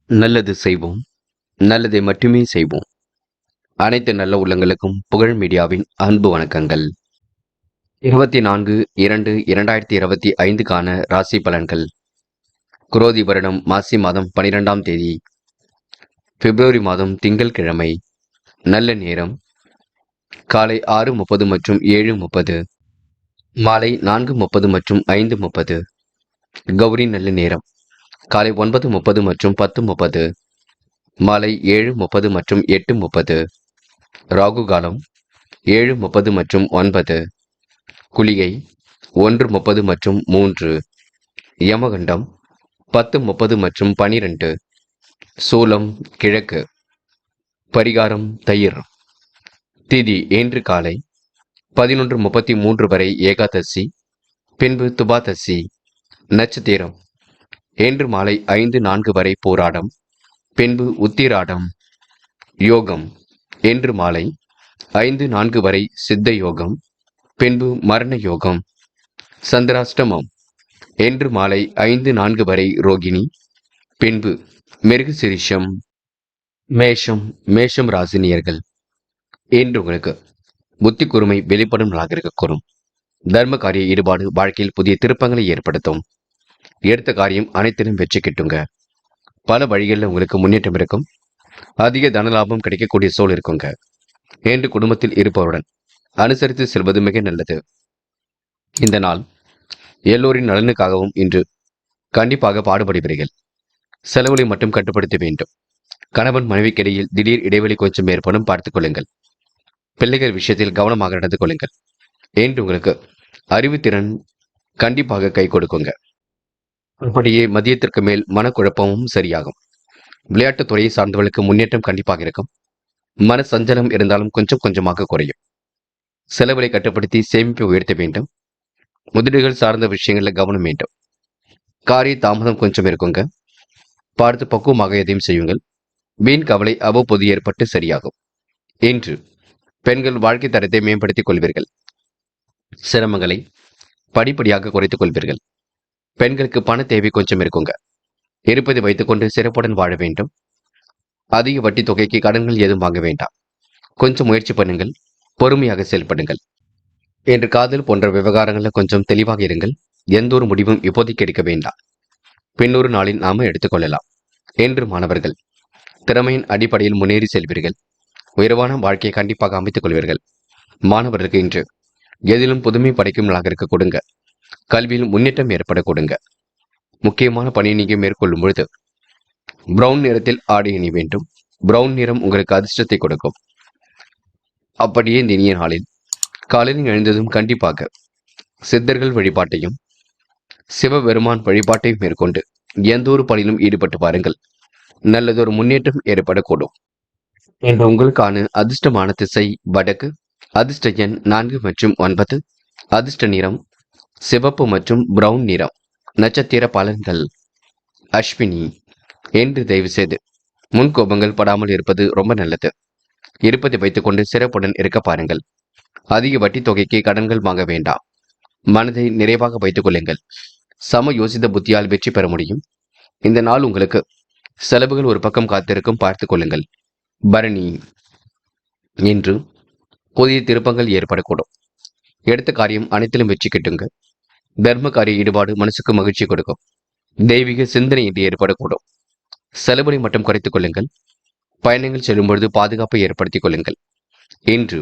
நல்லது செய்வோம், நல்லதை மட்டுமே செய்வோம். அனைத்து நல்ல உள்ளங்களுக்கும் புகழ் மீடியாவின் அன்பு வணக்கங்கள். 24/2/2025க்கான ராசி பலன்கள். குரோதி வருடம் மாசி மாதம் 12ஆம் தேதி, பிப்ரவரி மாதம் திங்கள் கிழமை. நல்ல நேரம் காலை 6:30 மற்றும் 7:30, மாலை 4:30 மற்றும் 5:30. கௌரி நல்ல நேரம் காலை 9:30 மற்றும் 10:30, மாலை 7:30 மற்றும் 8:30. ராகு காலம் 7:30 மற்றும் 9. குளிகை 1:30 மற்றும் 3. யமகண்டம் 10:30 மற்றும் 12. சூலம் கிழக்கு. பரிகாரம் தயிர். திதி இன்று காலை 11:33 வரை ஏகாதசி, பின்பு துபாதசி. நட்சத்திரம் இன்று மாலை 5:04 வரை போராடம், பின்பு உத்திராடம். யோகம் இன்று மாலை 5:04 வரை சித்த யோகம், பின்பு மரண யோகம். சந்திராஷ்டமம் இன்று மாலை 5:04 வரை ரோகிணி, பின்பு மிருகசிரிஷம். மேஷம் ராசினியர்கள். இன்று உங்களுக்கு புத்தி கூர்மை வெளிப்படும் நாளாக இருக்கக்கூடும். தர்ம காரிய ஈடுபாடு வாழ்க்கையில் புதிய திருப்பங்களை ஏற்படுத்தும். எடுத்த காரியம் அனைத்திலும் வெற்றி கிட்டுங்க. பல வழிகளில் உங்களுக்கு முன்னேற்றம் இருக்கும். அதிக தன லாபம் கிடைக்கக்கூடிய சூழல் இருக்குங்க. இன்று குடும்பத்தில் இருப்பவருடன் அனுசரித்து செல்வது மிக நல்லது. இந்த நாள் எல்லோரின் நலனுக்காகவும் இன்று கண்டிப்பாக பாடுபடுவீர்கள். செலவுகளை மட்டும் கட்டுப்படுத்த வேண்டும். கணவன் மனைவிக்கிடையில் திடீர் இடைவெளி கொஞ்சம் ஏற்படும், பார்த்துக் கொள்ளுங்கள். பிள்ளைகள் விஷயத்தில் கவனமாக நடந்து கொள்ளுங்கள். இன்று உங்களுக்கு அறிவுத்திறன் கண்டிப்பாக கை கொடுக்குங்க. அப்படியே மதியத்திற்கு மேல் மனக்குழப்பமும் சரியாகும். விளையாட்டுத் துறையை சார்ந்தவர்களுக்கு முன்னேற்றம் கண்டிப்பாக இருக்கும். மன சஞ்சலம் இருந்தாலும் கொஞ்சம் கொஞ்சமாக குறையும். செலவுகளை கட்டுப்படுத்தி சேமிப்பை உயர்த்த வேண்டும். முதலீடுகள் சார்ந்த விஷயங்களில் கவனம் வேண்டும். காரிய தாமதம் கொஞ்சம் இருக்குங்க. பார்த்து பக்குவமாக எதையும் செய்யுங்கள். வீண் கவலை அவ்வப்போது ஏற்பட்டு சரியாகும். இன்று பெண்கள் வாழ்க்கை தரத்தை மேம்படுத்திக் கொள்வீர்கள். சிரமங்களை படிப்படியாக குறைத்துக் கொள்வீர்கள். பெண்களுக்கு பண தேவை கொஞ்சம் இருக்குங்க. இருப்பதை வைத்துக்கொண்டு சிறப்புடன் வாழ வேண்டும். அதிக வட்டி தொகைக்கு கடன்கள் ஏதும் வாங்க வேண்டாம். கொஞ்சம் முயற்சி பண்ணுங்கள். பொறுமையாக செயல்படுங்கள். இன்று காதல் போன்ற விவகாரங்களில் கொஞ்சம் தெளிவாக இருங்கள். எந்த ஒரு முடிவும் இப்போதைக்கு எடுக்க வேண்டாம். பின்னொரு நாளில் நாம எடுத்துக்கொள்ளலாம். இன்று மாணவர்கள் திறமையின் அடிப்படையில் முன்னேறி செல்வீர்கள். உயர்வான வாழ்க்கையை கண்டிப்பாக அமைத்துக் கொள்வீர்கள். மாணவர்களுக்கு இன்று எதிலும் புதுமை படைக்கும் நாளாக இருக்க கொடுங்க. கல்வியில் முன்னேற்றம் ஏற்பட கொடுங்க. முக்கியமான பணியை நீங்க மேற்கொள்ளும் பொழுது பிரவுன் நிறத்தில் ஆடை அணி வேண்டும். பிரவுன் நிறம் உங்களுக்கு அதிர்ஷ்டத்தை கொடுக்கும். அப்படியே இந்த இனிய நாளில் காலையில் எழுந்ததும் கண்டிப்பாக சித்தர்கள் வழிபாட்டையும் சிவபெருமான் வழிபாட்டையும் மேற்கொண்டு எந்த ஒரு பணியிலும் ஈடுபட்டு பாருங்கள். நல்லதொரு முன்னேற்றம் ஏற்படக்கூடும். இன்று உங்களுக்கான அதிர்ஷ்டமான திசை வடக்கு. அதிர்ஷ்ட எண் 4 மற்றும் 9. அதிர்ஷ்ட நிறம் சிவப்பு மற்றும் பிரவுன் நிறம். நட்சத்திர பலன்கள். அஸ்வினி. என்று தயவு செய்து முன்கோபங்கள் படாமல் இருப்பது ரொம்ப நல்லது. இருப்பதை வைத்துக்கொண்டு சிறப்புடன் இருக்க பாருங்கள். அதிக வட்டி தொகைக்கு கடன்கள் வாங்க வேண்டாம். மனதை நிறைவாக வைத்துக் கொள்ளுங்கள். சம யோசித்த புத்தியால் வெற்றி பெற முடியும். இந்த நாள் உங்களுக்கு செலவுகள் ஒரு பக்கம் காத்திருக்கும், பார்த்துக் கொள்ளுங்கள். பரணி. இன்று புதிய திருப்பங்கள் ஏற்படக்கூடும். எடுத்த காரியம் அனைத்திலும் வெற்றி கிட்டுங்க. தர்ம காரிய ஈடுபாடு மனசுக்கு மகிழ்ச்சி கொடுக்கும். தெய்வீக சிந்தனை இன்று ஏற்படக்கூடும். செலவுகளை மட்டும் குறைத்துக் கொள்ளுங்கள். பயணங்கள் செல்லும் பொழுது பாதுகாப்பை ஏற்படுத்திக் கொள்ளுங்கள். இன்று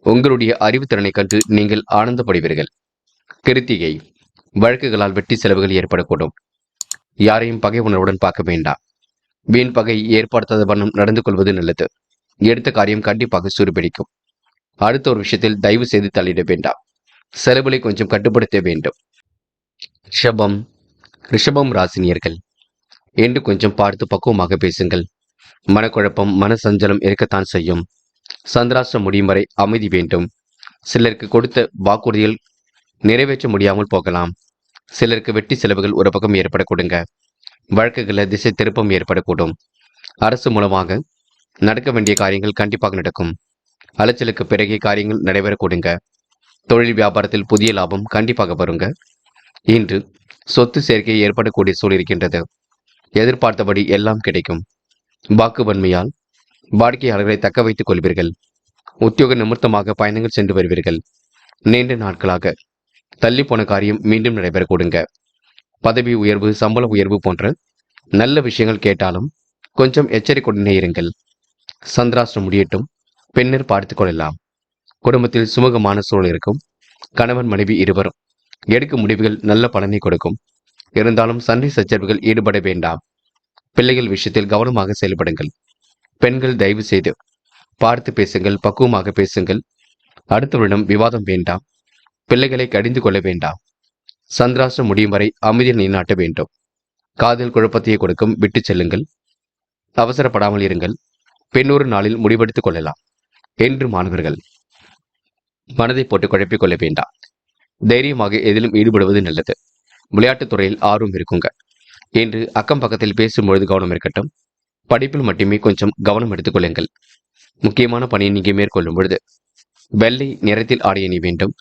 உங்களுடைய அறிவுத்திறனை கண்டு நீங்கள் ஆனந்தப்படுவீர்கள். கிருத்திகை. வழக்குகளால் வெட்டி செலவுகள் ஏற்படக்கூடும். யாரையும் பகை உணர்வுடன் பார்க்க வேண்டாம். வீண் பகை ஏற்படுத்தாத வண்ணம் நடந்து கொள்வது நல்லது. எடுத்த காரியம் கண்டிப்பாக சூடுபிடிக்கும். அடுத்த ஒரு விஷயத்தில் தயவு செய்து தள்ளிட வேண்டாம். செலவுகளை கொஞ்சம் கட்டுப்படுத்த வேண்டும். ரிஷபம் ராசினியர்கள். என்று கொஞ்சம் பார்த்து பக்குவமாக பேசுங்கள். மனக்குழப்பம் மன சஞ்சலம் இருக்கத்தான் செய்யும். சந்திராஷ்டிரம் முடியும் வரை அமைதி வேண்டும். சிலருக்கு கொடுத்த வாக்குறுதிகள் நிறைவேற்ற முடியாமல் போகலாம். சிலருக்கு வெட்டி செலவுகள் ஒரு பக்கம் ஏற்பட கொடுங்க. வழக்குகளில் திசை திருப்பம் ஏற்படக்கூடும். அரசு மூலமாக நடக்க வேண்டிய காரியங்கள் கண்டிப்பாக நடக்கும். அலைச்சலுக்கு பிறகே காரியங்கள் நடைபெற கொடுங்க. தொழில் வியாபாரத்தில் புதிய லாபம் கண்டிப்பாக வருங்க. இன்று சொத்து சேர்க்கை ஏற்படக்கூடிய சூழல் இருக்கின்றது. எதிர்பார்த்தபடி எல்லாம் கிடைக்கும். வாக்குவன்மையால் வாடிக்கையாளர்களை தக்க வைத்துக் கொள்வீர்கள். உத்தியோக நிமித்தமாக பயணங்கள் சென்று வருவீர்கள். நீண்ட நாட்களாக தள்ளி போன காரியம் மீண்டும் நடைபெற கொடுங்க. பதவி உயர்வு, சம்பள உயர்வு போன்ற நல்ல விஷயங்கள் கேட்டாலும் கொஞ்சம் எச்சரிக்கையுடனே இருங்கள். சந்திராஷ்டிரம் முடியட்டும், பின்னர் பார்த்துக் கொள்ளலாம். குடும்பத்தில் சுமூகமான சூழல் இருக்கும். கணவன் மனைவி இருவரும் எடுக்கும் முடிவுகள் நல்ல பலனை கொடுக்கும். இருந்தாலும் சண்டை சச்சரவுகள் ஈடுபட வேண்டாம். பிள்ளைகள் விஷயத்தில் கவனமாக செயல்படுங்கள். பெண்கள் தயவு செய்து பார்த்து பேசுங்கள், பக்குவமாக பேசுங்கள். அடுத்தவரிடம் விவாதம் வேண்டாம். பிள்ளைகளை கடிந்து கொள்ள வேண்டாம். சந்திராஷ்டிரம் முடியும் வரை அமைதியை நிலைநாட்ட வேண்டும். காதல் குழப்பத்தையே கொடுக்கும், விட்டு செல்லுங்கள். அவசரப்படாமல் இருங்கள். பின்னொரு நாளில் முடிவெடுத்துக் கொள்ளலாம் என்று மாணவர்கள் மனதை போட்டு குழப்பிக் கொள்ள வேண்டாம். தைரியமாக எதிலும் ஈடுபடுவது நல்லது. விளையாட்டுத் துறையில் ஆர்வம் இருக்குங்க என்று அக்கம் பக்கத்தில் பேசும்பொழுது கவனம் இருக்கட்டும். படிப்பில் மட்டுமே கொஞ்சம் கவனம் எடுத்துக் கொள்ளுங்கள். முக்கியமான பணியை நீங்க மேற்கொள்ளும் பொழுது வெள்ளை நிறத்தில் ஆடை அணி வேண்டும்.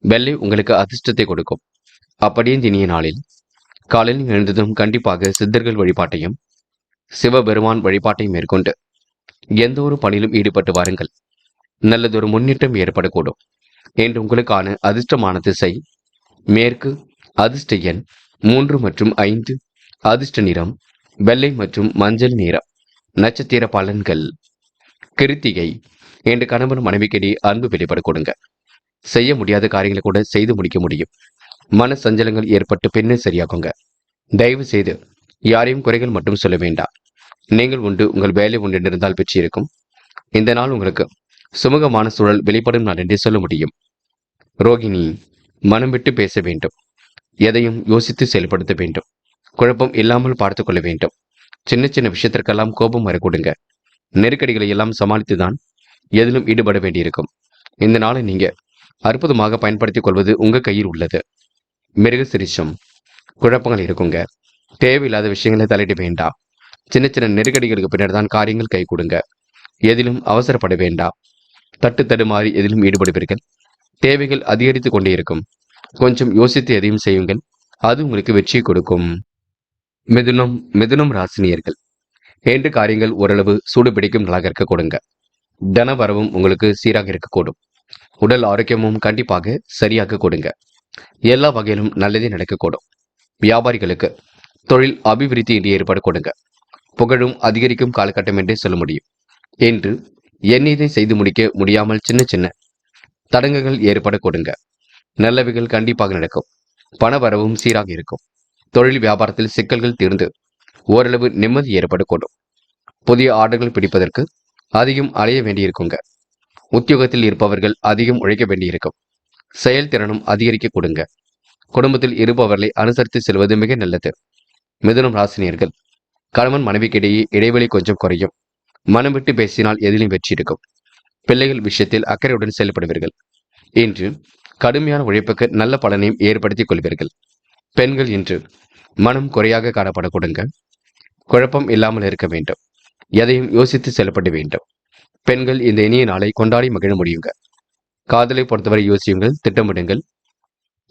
வெள்ளை உங்களுக்கு அதிர்ஷ்டத்தை கொடுக்கும். அப்படியே இனிய நாளில் காலையில் எழுந்ததும் கண்டிப்பாக சித்தர்கள் வழிபாட்டையும் சிவபெருமான் வழிபாட்டையும் மேற்கொண்டு எந்த ஒரு பணியிலும் ஈடுபட்டு வாருங்கள். நல்லதொரு முன்னேற்றம் ஏற்படக்கூடும் என்று உங்களுக்கான அதிர்ஷ்டமான திசை மேற்கு, அதிர்ஷ்ட எண் 3 மற்றும் 5, அதிர்ஷ்ட நிறம் வெள்ளை மற்றும் மஞ்சள் நிறம். நட்சத்திர பலன்கள். கிருத்திகை என்று கணவன் மனைவிக்கிடையே அன்பு வெளிப்பட கொடுங்க. செய்ய முடியாத காரியங்களை கூட செய்து முடிக்க முடியும். மன சஞ்சலங்கள் ஏற்பட்டு பின்னர் சரியாகுங்க. தயவு செய்து யாரையும் குறைகள் மட்டும் சொல்ல வேண்டாம். நீங்கள் உண்டு, உங்கள் வேலை உண்டு என்றிருந்தால் வெற்றி இருக்கும். இந்த நாள் உங்களுக்கு சுமூகமான சூழல் வெளிப்படும் நாள் என்றே சொல்ல முடியும். ரோகிணி, மனம் விட்டு பேச வேண்டும். எதையும் யோசித்து செயல்படுத்த வேண்டும். குழப்பம் இல்லாமல் பார்த்துக் கொள்ள வேண்டும். சின்ன சின்ன விஷயத்திற்கெல்லாம் கோபம் வரக்கூடுங்க. நெருக்கடிகளை எல்லாம் சமாளித்துதான் எதிலும் ஈடுபட வேண்டியிருக்கும். இந்த நாளை நீங்க அற்புதமாக பயன்படுத்திக் கொள்வது உங்க கையில் உள்ளது. மிருகசிரிஷம், குழப்பங்கள் இருக்குங்க. தேவையில்லாத விஷயங்களை தலையிட வேண்டாம். சின்ன சின்ன நெருக்கடிகளுக்கு பின்னர் தான் காரியங்கள் கை கொடுங்க. எதிலும் அவசரப்பட வேண்டாம். தட்டு தடுமாறி எதிலும் ஈடுபடுவீர்கள். தேவைகள் அதிகரித்துக் கொண்டே இருக்கும். கொஞ்சம் யோசித்து எதையும் செய்யுங்கள். அது உங்களுக்கு வெற்றியை கொடுக்கும். மிதுனம் ராசினியர்கள் என்று காரியங்கள் ஓரளவு சூடு பிடிக்கும் நாளாக இருக்க கொடுங்க. தன வரவும் உங்களுக்கு சீராக இருக்கக்கூடும். உடல் ஆரோக்கியமும் கண்டிப்பாக சரியாக கொடுங்க. எல்லா வகையிலும் நல்லதே நடக்கக்கூடும். வியாபாரிகளுக்கு தொழில் அபிவிருத்தி என்று ஏற்பாடு கொடுங்க. புகழும் அதிகரிக்கும் காலகட்டம் என்றே சொல்ல முடியும். என்று எண்ணியதை செய்து முடிக்க முடியாமல் சின்ன சின்ன தடங்குகள் ஏற்பட கொடுங்க. நல்லவைகள் கண்டிப்பாக நடக்கும். பண வரவும் சீராக இருக்கும். தொழில் வியாபாரத்தில் சிக்கல்கள் தீர்ந்து ஓரளவு நிம்மதி ஏற்படக்கூடும். புதிய ஆர்டர்கள் பிடிப்பதற்கு அதிகம் அலைய வேண்டியிருக்குங்க. உத்தியோகத்தில் இருப்பவர்கள் அதிகம் உழைக்க வேண்டியிருக்கும். செயல்திறனும் அதிகரிக்க கொடுங்க. குடும்பத்தில் இருப்பவர்களை அனுசரித்து செல்வது மிக நல்லது. மிதுனம் ராசினியர்கள் கணவன் மனைவிக்கிடையே இடைவெளி கொஞ்சம் குறையும். மனம் விட்டு பேசினால் எதிலும் வெற்றி இருக்கும். பிள்ளைகள் விஷயத்தில் அக்கறையுடன் செயல்படுவீர்கள். இன்று கடுமையான உழைப்புக்கு நல்ல பலனையும் ஏற்படுத்திக் கொள்வீர்கள். பெண்கள் இன்று மனம் குறையாக காணப்பட கொடுங்க. குழப்பம் இல்லாமல் இருக்க வேண்டும். எதையும் யோசித்து செயல்பட வேண்டும். பெண்கள் இந்த இனிய நாளை கொண்டாடி மகிழ முடியுங்க. காதலை பொறுத்தவரை யோசியுங்கள், திட்டமிடுங்கள்.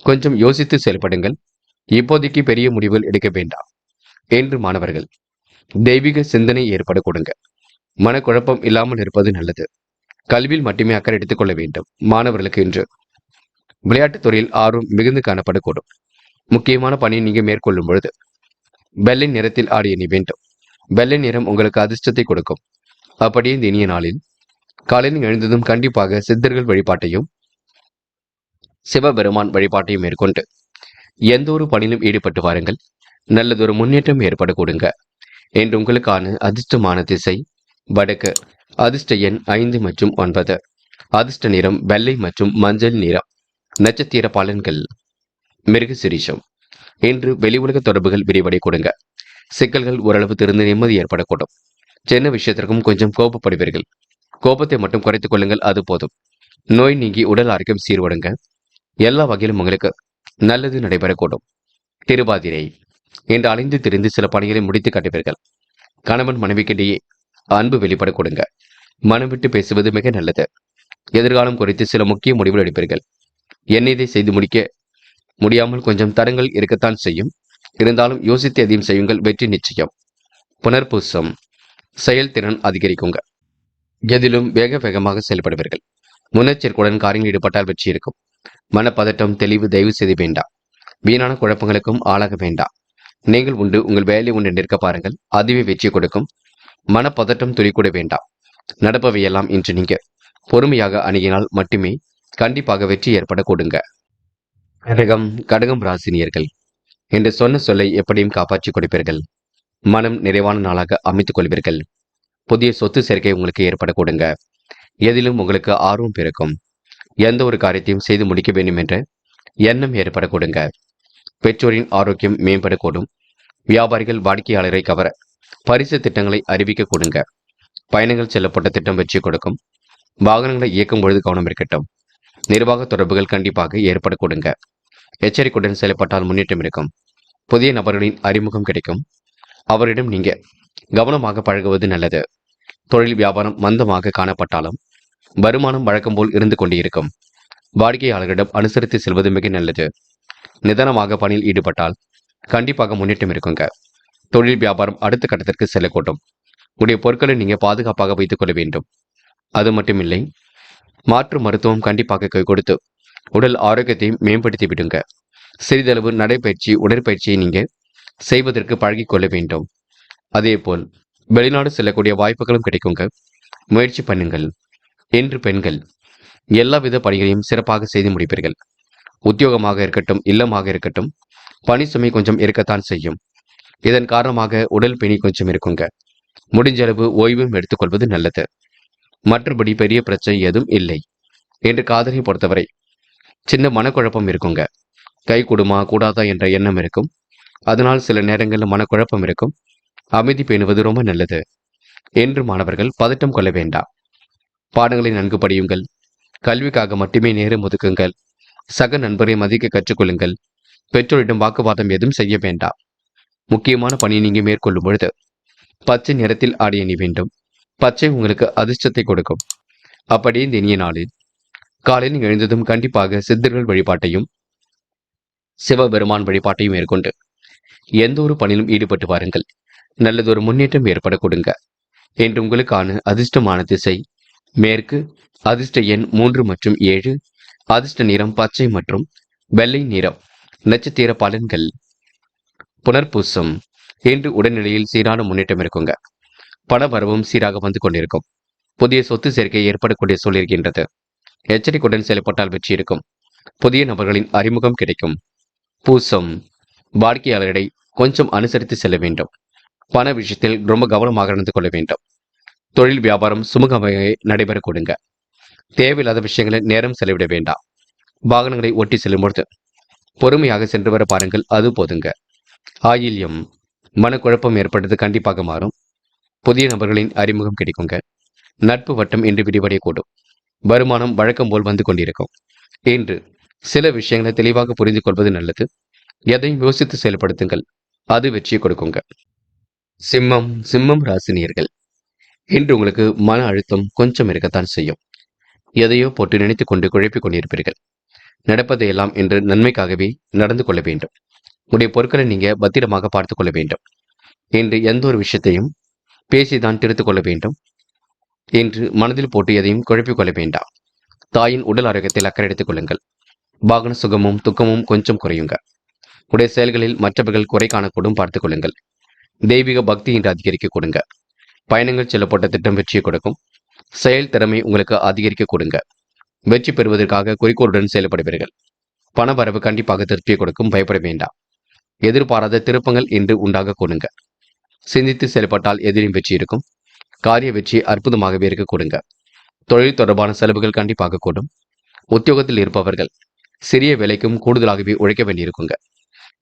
கொஞ்சம் யோசித்து செயல்படுங்கள். இப்போதைக்கு பெரிய முடிவுகள் எடுக்க வேண்டாம் என்று மாணவர்கள் தெய்வீக சிந்தனை ஏற்பட கொடுங்க. மனக்குழப்பம் இல்லாமல் இருப்பது நல்லது. கல்வியில் மட்டுமே அக்கறை எடுத்துக் கொள்ள வேண்டும். மாணவர்களுக்கு இன்று விளையாட்டுத் துறையில் ஆர்வம் மிகுந்து காணப்படக்கூடும். முக்கியமான பணியை நீங்க மேற்கொள்ளும் பொழுது வெள்ளை நிறத்தில் ஆடை அணி வேண்டும். வெள்ளை நிறம் உங்களுக்கு அதிர்ஷ்டத்தை கொடுக்கும். அப்படியே இந்த இனிய நாளில் காலையில் எழுந்ததும் கண்டிப்பாக சித்தர்கள் வழிபாட்டையும் சிவபெருமான் வழிபாட்டையும் மேற்கொண்டு எந்த ஒரு பணியிலும் ஈடுபட்டு வாருங்கள். நல்லதொரு முன்னேற்றம் ஏற்பட கொடுங்க. என்று உங்களுக்கான அதிர்ஷ்டமான திசை வடக்கு. அதிர்ஷ்ட எண் 5 மற்றும் 9. அதிர்ஷ்ட நிறம் வெள்ளை மற்றும் மஞ்சள் நிறம். நட்சத்திர பலன்கள். மிருகசிரிஷம் இன்று வெளி உலக தொடர்புகள் விரிவடை கொடுங்க. சிக்கல்கள் ஓரளவு திறந்து நிம்மதி ஏற்படக்கூடும். சின்ன விஷயத்திற்கும் கொஞ்சம் கோபப்படுவீர்கள். கோபத்தை மட்டும் குறைத்துக் கொள்ளுங்கள், அது போதும். நோய் நீங்கி உடல் ஆரோக்கியம் சீர்படுங்க. எல்லா வகையிலும் உங்களுக்கு நல்லது நடைபெறக்கூடும். திருவாதிரை என்று அலைந்து திரிந்து சில பணிகளை முடித்து காட்டுவீர்கள். கணவன் மனைவிக்கிடையே அன்பு வெளிப்பட கொடுங்க. மனம் விட்டு பேசுவது மிக நல்லது. எதிர்காலம் குறித்து சில முக்கிய முடிவுகள் எடுப்பீர்கள். என்னை செய்து முடிக்க முடியாமல் கொஞ்சம் தடங்கள் இருக்கத்தான் செய்யும். இருந்தாலும் யோசித்து எதையும் செய்யுங்கள், வெற்றி நிச்சயம். புனர்பூசம் செயல்திறன் அதிகரிக்குங்க. எதிலும் வேக வேகமாக செயல்படுவீர்கள். முன்னெச்சரிக்கையுடன் காரியங்கள் ஈடுபட்டால் வெற்றி இருக்கும். மனப்பதட்டம், தெளிவு தயவு செய்து வேண்டாம். வீணான குழப்பங்களுக்கும் ஆளாக வேண்டாம். நீங்கள் உண்டு உங்கள் வேலை உண்டு நிற்க பாருங்கள். அதுவே வெற்றி கொடுக்கும். மனப்பதட்டம் துளி கூட வேண்டாம். நடப்பவையெல்லாம் இன்று நீங்க பொறுமையாக அணுகினால் மட்டுமே கண்டிப்பாக வெற்றி ஏற்பட கொடுங்க. கடகம் ராசினியர்கள் என்று சொன்ன சொல்லை எப்படியும் காப்பாற்றிக் கொடுப்பீர்கள். மனம் நிறைவான நாளாக அமைத்துக் கொள்வீர்கள். புதிய சொத்து சேர்க்கை உங்களுக்கு ஏற்பட கொடுங்க. எதிலும் உங்களுக்கு ஆர்வம் பிறக்கும். எந்த ஒரு காரியத்தையும் செய்து முடிக்க வேண்டும் என்ற எண்ணம் ஏற்பட கொடுங்க. பெற்றோரின் ஆரோக்கியம் மேம்படக்கூடும். வியாபாரிகள் வாடிக்கையாளரை கவர பரிசு திட்டங்களை அறிவிக்க கொடுங்க. பயணங்கள் செல்லப்பட்ட திட்டம் வெற்றி கொடுக்கும். வாகனங்களை இயக்கும் பொழுது கவனம் இருக்கட்டும். நிர்வாக தொடர்புகள் கண்டிப்பாக ஏற்பட கொடுங்க. எச்சரிக்கையுடன் செயல்பட்டால் முன்னேற்றம் இருக்கும். புதிய நபர்களின் அறிமுகம் கிடைக்கும். அவரிடம் நீங்க கவனமாக பழகுவது நல்லது. தொழில் வியாபாரம் மந்தமாக காணப்பட்டாலும் வருமானம் வழக்கம் போல் இருந்து கொண்டே இருக்கும். வாடிக்கையாளர்களிடம் அனுசரித்து செல்வது மிக நல்லது. நிதானமாக பணியில் ஈடுபட்டால் கண்டிப்பாக முன்னேற்றம் இருக்குங்க. தொழில் வியாபாரம் அடுத்த கட்டத்திற்கு செல்லக்கூடும். உடைய பொருட்களை நீங்க பாதுகாப்பாக வைத்துக் கொள்ள வேண்டும். அது மட்டுமில்லை, மாற்று மருத்துவம் கண்டிப்பாக கை கொடுத்து உடல் ஆரோக்கியத்தை மேம்படுத்தி விடுங்க. சிறிதளவு நடைப்பயிற்சி உடற்பயிற்சியை நீங்க செய்வதற்கு பழகிக் கொள்ள வேண்டும். அதேபோல் வெளிநாடு செல்லக்கூடிய வாய்ப்புகளும் கிடைக்குங்க. முயற்சி பண்ணுங்கள். என்று பெண்கள் எல்லாவித பணிகளையும் சிறப்பாக செய்து முடிப்பீர்கள். உத்தியோகமாக இருக்கட்டும், இல்லமாக இருக்கட்டும், பணி சுமை கொஞ்சம் இருக்கத்தான் செய்யும். இதன் காரணமாக உடல் பிணி கொஞ்சம் இருக்குங்க. முடிஞ்ச அளவு ஓய்வும் எடுத்துக்கொள்வது நல்லது. மற்றபடி பெரிய பிரச்சனை எதுவும் இல்லை. என்று காதலை பொறுத்தவரை சின்ன மனக்குழப்பம் இருக்குங்க. கை கூடுமா கூடாதா என்ற எண்ணம் இருக்கும். அதனால் சில நேரங்களில் மனக்குழப்பம் இருக்கும். அமைதி பேணுவது ரொம்ப நல்லது. என்று மாணவர்கள் பதட்டம் கொள்ள வேண்டாம். பாடங்களை நன்கு படியுங்கள். கல்விக்காக மட்டுமே நேரம் ஒதுக்குங்கள். சக நண்பரை மதிக்க கற்றுக்கொள்ளுங்கள். பெற்றோரிடம் வாக்குவாதம் எதுவும் செய்ய வேண்டாம். முக்கியமான பணியை நீங்க மேற்கொள்ளும் பொழுது பச்சை நிறத்தில் ஆடை அணி வேண்டும். பச்சை உங்களுக்கு அதிர்ஷ்டத்தை கொடுக்கும். அப்படியே இந்த இனிய நாளில் காலையில் எழுந்ததும் கண்டிப்பாக சித்தர்கள் வழிபாட்டையும் சிவபெருமான் வழிபாட்டையும் மேற்கொண்டு எந்த ஒரு பணியிலும் ஈடுபட்டு வாருங்கள். நல்லதொரு முன்னேற்றம் ஏற்பட கொடுங்க. என்று உங்களுக்கான அதிர்ஷ்டமான திசை மேற்கு. அதிர்ஷ்ட எண் 3 மற்றும் 7. அதிர்ஷ்ட நிறம் பச்சை மற்றும் வெள்ளை நிறம். நட்சத்திர பலன்கள். புனர்பூசம் இன்று உடல்நிலையில் சீரான முன்னேற்றம் இருக்குங்க. பண வரவும் சீராக வந்து கொண்டிருக்கும். புதிய சொத்து சேர்க்கை ஏற்படக்கூடிய சூழல் இருக்கின்றது. எச்சரிக்கையுடன் செயல்பட்டால் வெற்றி இருக்கும். புதிய நபர்களின் அறிமுகம் கிடைக்கும். பூசம் வாடிக்கையாளரை கொஞ்சம் அனுசரித்து செல்ல வேண்டும். பண விஷயத்தில் ரொம்ப கவனமாக நடந்து கொள்ள வேண்டும். தொழில் வியாபாரம் சுமூகமாக நடைபெற கொடுங்க. தேவையில்லாத விஷயங்களை நேரம் செலவிட வேண்டாம். வாகனங்களை ஓட்டி செல்லும் பொழுது பொறுமையாக சென்று வர பாருங்கள். அது போதுங்க. ஆயில்யம் மனக்குழப்பம் ஏற்பட்டது கண்டிப்பாக மாறும். புதிய நபர்களின் அறிமுகம் கிடைக்குங்க. நட்பு வட்டம் இன்று விரிவடையக்கூடும். வருமானம் வழக்கம் போல் வந்து கொண்டிருக்கும். இன்று சில விஷயங்களை தெளிவாக புரிந்து கொள்வது நல்லது. எதையும் யோசித்து செயல்படுத்துங்கள். அது வெற்றியை கொடுக்குங்க. சிம்மம் ராசினியர்கள் இன்று உங்களுக்கு மன அழுத்தம் கொஞ்சம் இருக்கத்தான் செய்யும். எதையோ போட்டு நினைத்துக் கொண்டு குழப்பிக் கொண்டிருப்பீர்கள். நடப்பதையெல்லாம் இன்று நன்மைக்காகவே நடந்து கொள்ள வேண்டும். உடைய பொருட்களை நீங்க பத்திரமாக பார்த்துக் கொள்ள வேண்டும். இன்று எந்த ஒரு விஷயத்தையும் பேசிதான் திருத்திக் கொள்ள வேண்டும். இன்று மனதில் போட்டு எதையும் குழப்பிக் கொள்ள வேண்டாம். தாயின் உடல் ஆரோக்கியத்தில் அக்கறை எடுத்துக் கொள்ளுங்கள். வாகன சுகமும் துக்கமும் கொஞ்சம் குறையுங்க. உடைய செயல்களில் மற்றவர்கள் குறை காணக்கூடும் பார்த்துக் கொள்ளுங்கள். தெய்வீக பக்தி இன்று அதிகரிக்க கொடுங்க. பயணங்கள் செல்லப்பட்ட திட்டம் வெற்றியை கொடுக்கும். செயல் திறமை உங்களுக்கு அதிகரிக்க கொடுங்க. வெற்றி பெறுவதற்காக குறிக்கோளுடன் செயல்படுவீர்கள். பண வரவு கண்டிப்பாக திருப்தியை கொடுக்கும். பயப்பட வேண்டாம். எதிர்பாராத திருப்பங்கள் இன்று உண்டாக கொடுங்க. சிந்தித்து செயல்பட்டால் எதிரின் வெற்றி இருக்கும். காரிய வெற்றி அற்புதமாகவே இருக்க கொடுங்க. தொழில் தொடர்பான செலவுகள் கண்டிப்பாக கூடும். உத்தியோகத்தில் இருப்பவர்கள் சிறிய விலைக்கும் கூடுதலாகவே உழைக்க வேண்டியிருக்குங்க.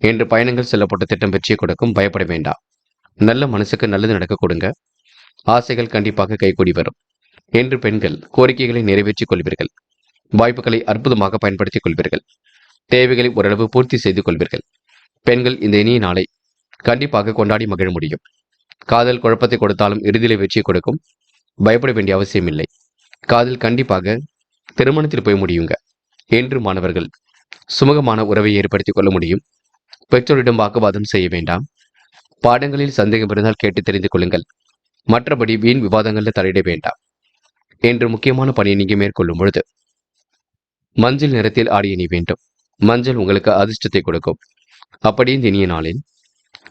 என்று பயணங்கள் செல்லப்பட்ட திட்டம் வெற்றியை கொடுக்கும். பயப்பட வேண்டாம். நல்ல மனசுக்கு நல்லது நடக்க கொடுங்க. ஆசைகள் கண்டிப்பாக கைகூடி வரும். என்று பெண்கள் கோரிக்கைகளை நிறைவேற்றிக் கொள்வீர்கள். வாய்ப்புகளை அற்புதமாக பயன்படுத்திக் கொள்வீர்கள். தேவைகளை ஓரளவு பூர்த்தி செய்து கொள்வீர்கள். பெண்கள் இந்த இனிய நாளை கண்டிப்பாக கொண்டாடி மகிழ முடியும். காதல் குழப்பத்தை கொடுத்தாலும் இறுதியிலே வெற்றியை கொடுக்கும். பயப்பட வேண்டிய அவசியம் இல்லை. காதல் கண்டிப்பாக திருமணத்தில் போய் முடியுங்க. என்று மாணவர்கள் சுமூகமான உறவை ஏற்படுத்திக் கொள்ள முடியும். பெற்றோரிடம் வாக்குவாதம் செய்ய வேண்டாம். பாடங்களில் சந்தேகம் இருந்தால் கேட்டு தெரிந்து கொள்ளுங்கள். மற்றபடி வீண் விவாதங்களில் தலையிட வேண்டாம். என்று முக்கியமான பணியை நீங்க மேற்கொள்ளும் பொழுது மஞ்சள் நிறத்தில் ஆடை அணி வேண்டும். மஞ்சள் உங்களுக்கு அதிர்ஷ்டத்தை கொடுக்கும். அப்படியே இந்த இனிய நாளில்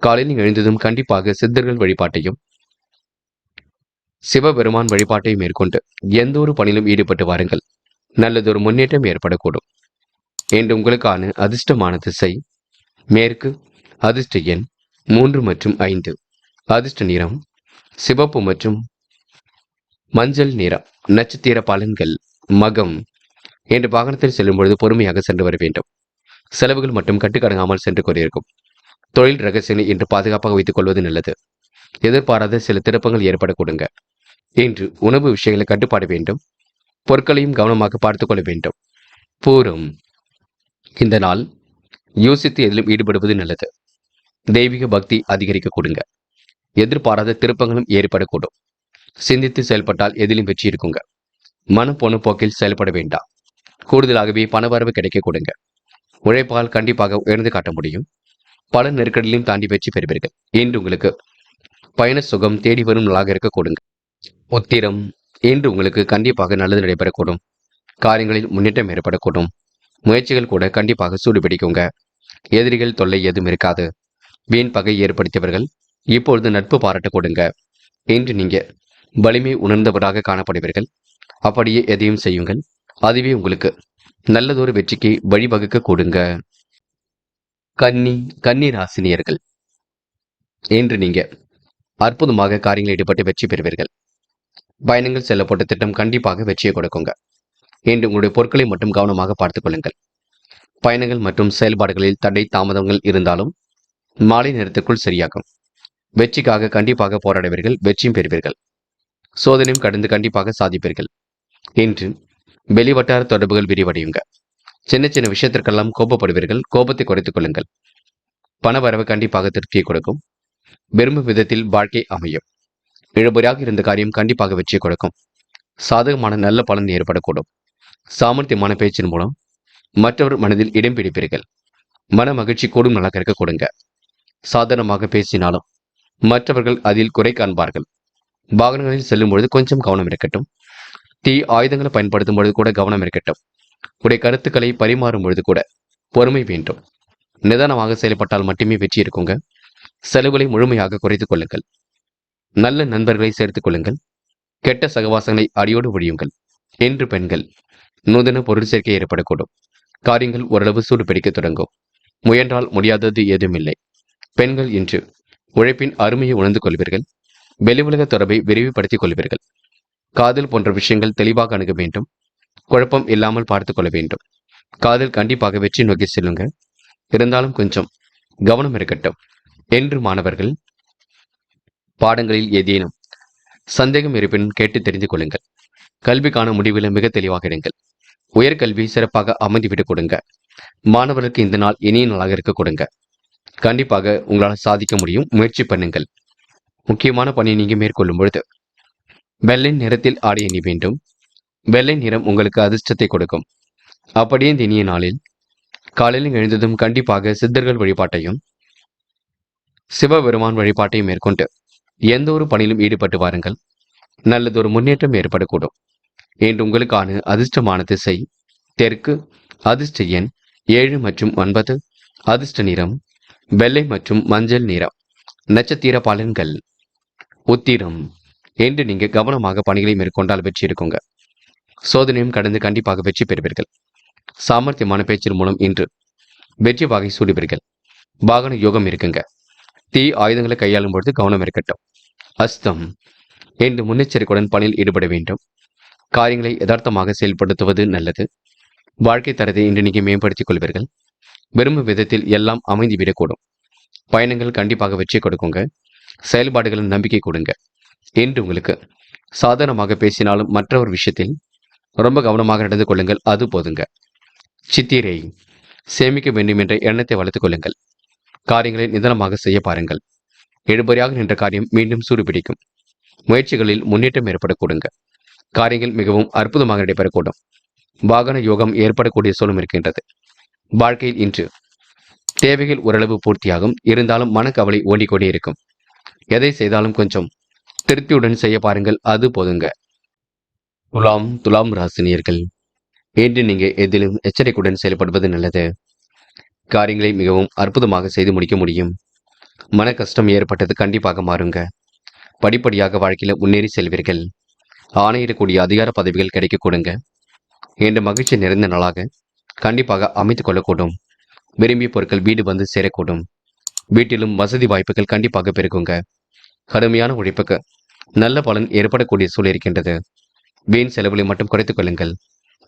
காலையில் எழுந்ததும் கண்டிப்பாக சித்தர்கள் வழிபாட்டையும் சிவபெருமான் வழிபாட்டையும் மேற்கொண்டு எந்த ஒரு பணியிலும் ஈடுபட்டு வாருங்கள். நல்லதொரு முன்னேற்றம் ஏற்படக்கூடும். என்று உங்களுக்கான அதிர்ஷ்டமான திசை மேற்கு, அதிர்ஷ்ட எண் 3 மற்றும் 5, அதிர்ஷ்ட நிறம் சிவப்பு மற்றும் மஞ்சள் நிறம். நட்சத்திர பலன்கள் மகம். என்று வாகனத்தில் செல்லும் பொழுது பொறுமையாக சென்று வர வேண்டும். செலவுகள் மட்டும் கட்டுக்கடங்காமல் சென்று கொண்டிருக்கும். தொழில் ரகசியங்களை இன்று பாதுகாப்பாக வைத்துக் கொள்வது நல்லது. எதிர்பாராத சில திருப்பங்கள் ஏற்படக்கூடுங்க. இன்று உணவு விஷயங்களை கட்டுப்பாடு வேண்டும். பொருட்களையும் கவனமாக பார்த்துக் கொள்ள வேண்டும். பூரம். இந்த நாள் யோசித்து எதிலும் ஈடுபடுவது நல்லது. தெய்வீக பக்தி அதிகரிக்க கொடுங்க. எதிர்பாராத திருப்பங்களும் ஏற்படக்கூடும். சிந்தித்து செயல்பட்டால் எதிலும் வெற்றி இருக்குங்க. மனம் போன போக்கில் செயல்பட வேண்டாம். கூடுதலாகவே பணவரவு கிடைக்க கொடுங்க. உழைப்பால் கண்டிப்பாக உயர்ந்து காட்ட முடியும். பல நெருக்கடிகளையும் தாண்டி வெற்றி பெறுவீர்கள். இன்று உங்களுக்கு பயண சுகம் தேடி வரும் நாளாக இருக்க கொடுங்க. உத்திரம். இன்று உங்களுக்கு கண்டிப்பாக நல்லது நடைபெறக்கூடும். காரியங்களில் முன்னேற்றம் ஏற்படக்கூடும். முயற்சிகள் கூட கண்டிப்பாக சூடுபிடிக்குங்க. எதிரிகள் தொல்லை எதுவும் இருக்காது. வீண் பகை ஏற்படுத்தியவர்கள் இப்பொழுது நட்பு பாராட்ட கொடுங்க. இன்று நீங்க வலிமை உணர்ந்தவராக காணப்படுவீர்கள். அப்படியே எதையும் செய்யுங்கள். அதுவே உங்களுக்கு நல்லதொரு வெற்றிக்கு வழிவகுக்க கொடுங்க. கன்னி ராசினியர்கள். இன்று நீங்க அற்புதமாக காரியங்களில் ஈடுபட்டு வெற்றி பெறுவீர்கள். பயணங்கள் செல்லப்பட்ட திட்டம் கண்டிப்பாக வெற்றியை கொடுக்குங்க. இன்று உங்களுடைய பொருட்களை மட்டும் கவனமாக பார்த்துக் கொள்ளுங்கள். பயணங்கள் மற்றும் செயல்பாடுகளில் தடை தாமதங்கள் இருந்தாலும் மாலை நேரத்திற்குள் சரியாகும். வெற்றிக்காக கண்டிப்பாக போராடுவீர்கள். வெற்றியும் பெறுவீர்கள். சோதனையும் கடந்து கண்டிப்பாக சாதிப்பீர்கள். இன்று வெளிவட்டார தொடர்புகள் விரிவடையுங்க. சின்ன சின்ன விஷயத்திற்கெல்லாம் கோபப்படுவீர்கள். கோபத்தை குறைத்துக் கொள்ளுங்கள். பண வரவு கண்டிப்பாக திருப்தியை கொடுக்கும். விரும்பும் விதத்தில் வாழ்க்கை அமையும். இழுபறியாக இருந்த காரியம் கண்டிப்பாக வெற்றியை கொடுக்கும். சாதகமான நல்ல பலன் ஏற்படக்கூடும். சாமர்த்தியமான பேச்சின் மூலம் மற்றவர் மனதில் இடம் பிடிப்பீர்கள். மன மகிழ்ச்சி கூடும் நாளாக இருக்க கொடுங்க. சாதாரணமாக பேசினாலும் மற்றவர்கள் அதில் குறை காண்பார்கள். வாகனங்களில் செல்லும் பொழுது கொஞ்சம் கவனம் இருக்கட்டும். தீ ஆயுதங்களை பயன்படுத்தும் பொழுது கூட கவனம் இருக்கட்டும். உடைய கருத்துக்களை பரிமாறும் பொழுது கூட பொறுமை வேண்டும். நிதானமாக செயல்பட்டால் மட்டுமே வெற்றி இருக்குங்க. செலவுகளை முழுமையாக குறைத்துக் கொள்ளுங்கள். நல்ல நண்பர்களை சேர்த்துக் கொள்ளுங்கள். கெட்ட சகவாசங்களை அடியோடு ஒழியுங்கள். என்று பெண்கள் நூதன பொருள் சேர்க்கை ஏற்படக்கூடும். காரியங்கள் ஓரளவு சூடு பிடிக்க தொடங்கும். முயன்றால் முடியாதது ஏதுமில்லை. பெண்கள் இன்று உழைப்பின் அருமையை உணர்ந்து கொள்வீர்கள். வெளி உலக தொடர்பை விரிவுபடுத்திக் கொள்வீர்கள். காதல் போன்ற விஷயங்கள் தெளிவாக அணுக வேண்டும். குழப்பம் இல்லாமல் பார்த்துக் கொள்ள வேண்டும். காதல் கண்டிப்பாக வெற்றி நோக்கி செல்லுங்க. இருந்தாலும் கொஞ்சம் கவனம் இருக்கட்டும். என்று மாணவர்கள் பாடங்களில் ஏதேனும் சந்தேகம் இருப்பினும் கேட்டு தெரிந்து கொள்ளுங்கள். கல்விக்கான முடிவில் மிக தெளிவாக இருங்கள். உயர்கல்வி சிறப்பாக அமைந்துவிட்டு கொடுங்க. மாணவர்களுக்கு இந்த நாள் இனிய நாளாக இருக்க கொடுங்க. கண்டிப்பாக உங்களால் சாதிக்க முடியும். முயற்சி பண்ணுங்கள். முக்கியமான பணியை நீங்க மேற்கொள்ளும் பொழுது வெள்ளை நிறத்தில் ஆடை அணி வேண்டும். வெள்ளை நிறம் உங்களுக்கு அதிர்ஷ்டத்தை கொடுக்கும். அப்படியே இந்த இனிய நாளில் காலையில் எழுந்ததும் கண்டிப்பாக சித்தர்கள் வழிபாட்டையும் சிவபெருமான் வழிபாட்டையும் மேற்கொண்டு எந்த ஒரு பணியிலும் ஈடுபட்டு வாருங்கள். நல்லதொரு முன்னேற்றம் ஏற்படக்கூடும். என்று உங்களுக்கான அதிர்ஷ்டமான திசை தெற்கு, அதிர்ஷ்ட எண் 7 மற்றும் 9, அதிர்ஷ்ட நிறம் வெள்ளை மற்றும் மஞ்சள் நிறம். நட்சத்திர பலன்கள் உத்திரம். என்று நீங்க கவனமாக பணிகளை மேற்கொண்டால் வெற்றி இருக்குங்க. சோதனையும் கடந்து கண்டிப்பாக வெற்றி பெறுவீர்கள். சாமர்த்தியமான பேச்சின் மூலம் இன்று வெற்றி வாகை சூடுவீர்கள். வாகன யோகம் இருக்குங்க. தீ ஆயுதங்களை கையாளும் பொழுது கவனம் இருக்கட்டும். அஸ்தம். என்று முன்னெச்சரிக்கையுடன் பணியில் ஈடுபட வேண்டும். காரியங்களை யதார்த்தமாக செயல்படுத்துவது நல்லது. வாழ்க்கை தரத்தை இன்று நீங்க மேம்படுத்திக் கொள்வீர்கள். விரும்பும் விதத்தில் எல்லாம் அமைந்துவிடக்கூடும். பயணங்கள் கண்டிப்பாக வெற்றி கொடுக்குங்க. செயல்பாடுகளின் நம்பிக்கை கொடுங்க. என்று உங்களுக்கு சாதாரணமாக பேசினாலும் மற்றவர் விஷயத்தில் ரொம்ப கவனமாக நடந்து கொள்ளுங்கள். அது போதுங்க. சித்திரை. சேமிக்க வேண்டும் என்ற எண்ணத்தை வளர்த்துக் கொள்ளுங்கள். காரியங்களை நிதானமாக செய்ய பாருங்கள். இழுபறியாக நின்ற காரியம் மீண்டும் சூடுபிடிக்கும். முயற்சிகளில் முன்னேற்றம் ஏற்படக்கூடுங்க. காரியங்கள் மிகவும் அற்புதமாக நடைபெறக்கூடும். வாகன யோகம் ஏற்படக்கூடிய சூழலும் இருக்கின்றது. வாழ்க்கையில் இன்று தேவைகள் ஓரளவு பூர்த்தியாகும். இருந்தாலும் மனக்கவலை ஓடிக்கொண்டே இருக்கும். எதை செய்தாலும் கொஞ்சம் திருப்தியுடன் செய்ய பாருங்கள், அது போதுங்க. துலாம் ராசினியர்கள், இன்று நீங்க எதிலும் எச்சரிக்கையுடன் செயல்படுவது நல்லது. காரியங்களை மிகவும் அற்புதமாக செய்து முடிக்க முடியும். மன கஷ்டம் ஏற்பட்டது கண்டிப்பாக மாறுங்க. படிப்படியாக வாழ்க்கையில முன்னேறி செல்வீர்கள். ஆணையிடக்கூடிய அதிகார பதவிகள் கிடைக்க கொடுங்க. என்ற மகிழ்ச்சி நிறைந்த நாளாக கண்டிப்பாக அமைத்துக் கொள்ளக்கூடும். விரும்பிய பொருட்கள் வீடு வந்து சேரக்கூடும். வீட்டிலும் வசதி வாய்ப்புகள் கண்டிப்பாக பெருகுங்க. கடுமையான உழைப்புக்கு நல்ல பலன் ஏற்படக்கூடிய சூழல் இருக்கின்றது. வீண் செலவுகளை மட்டும் குறைத்துக் கொள்ளுங்கள்.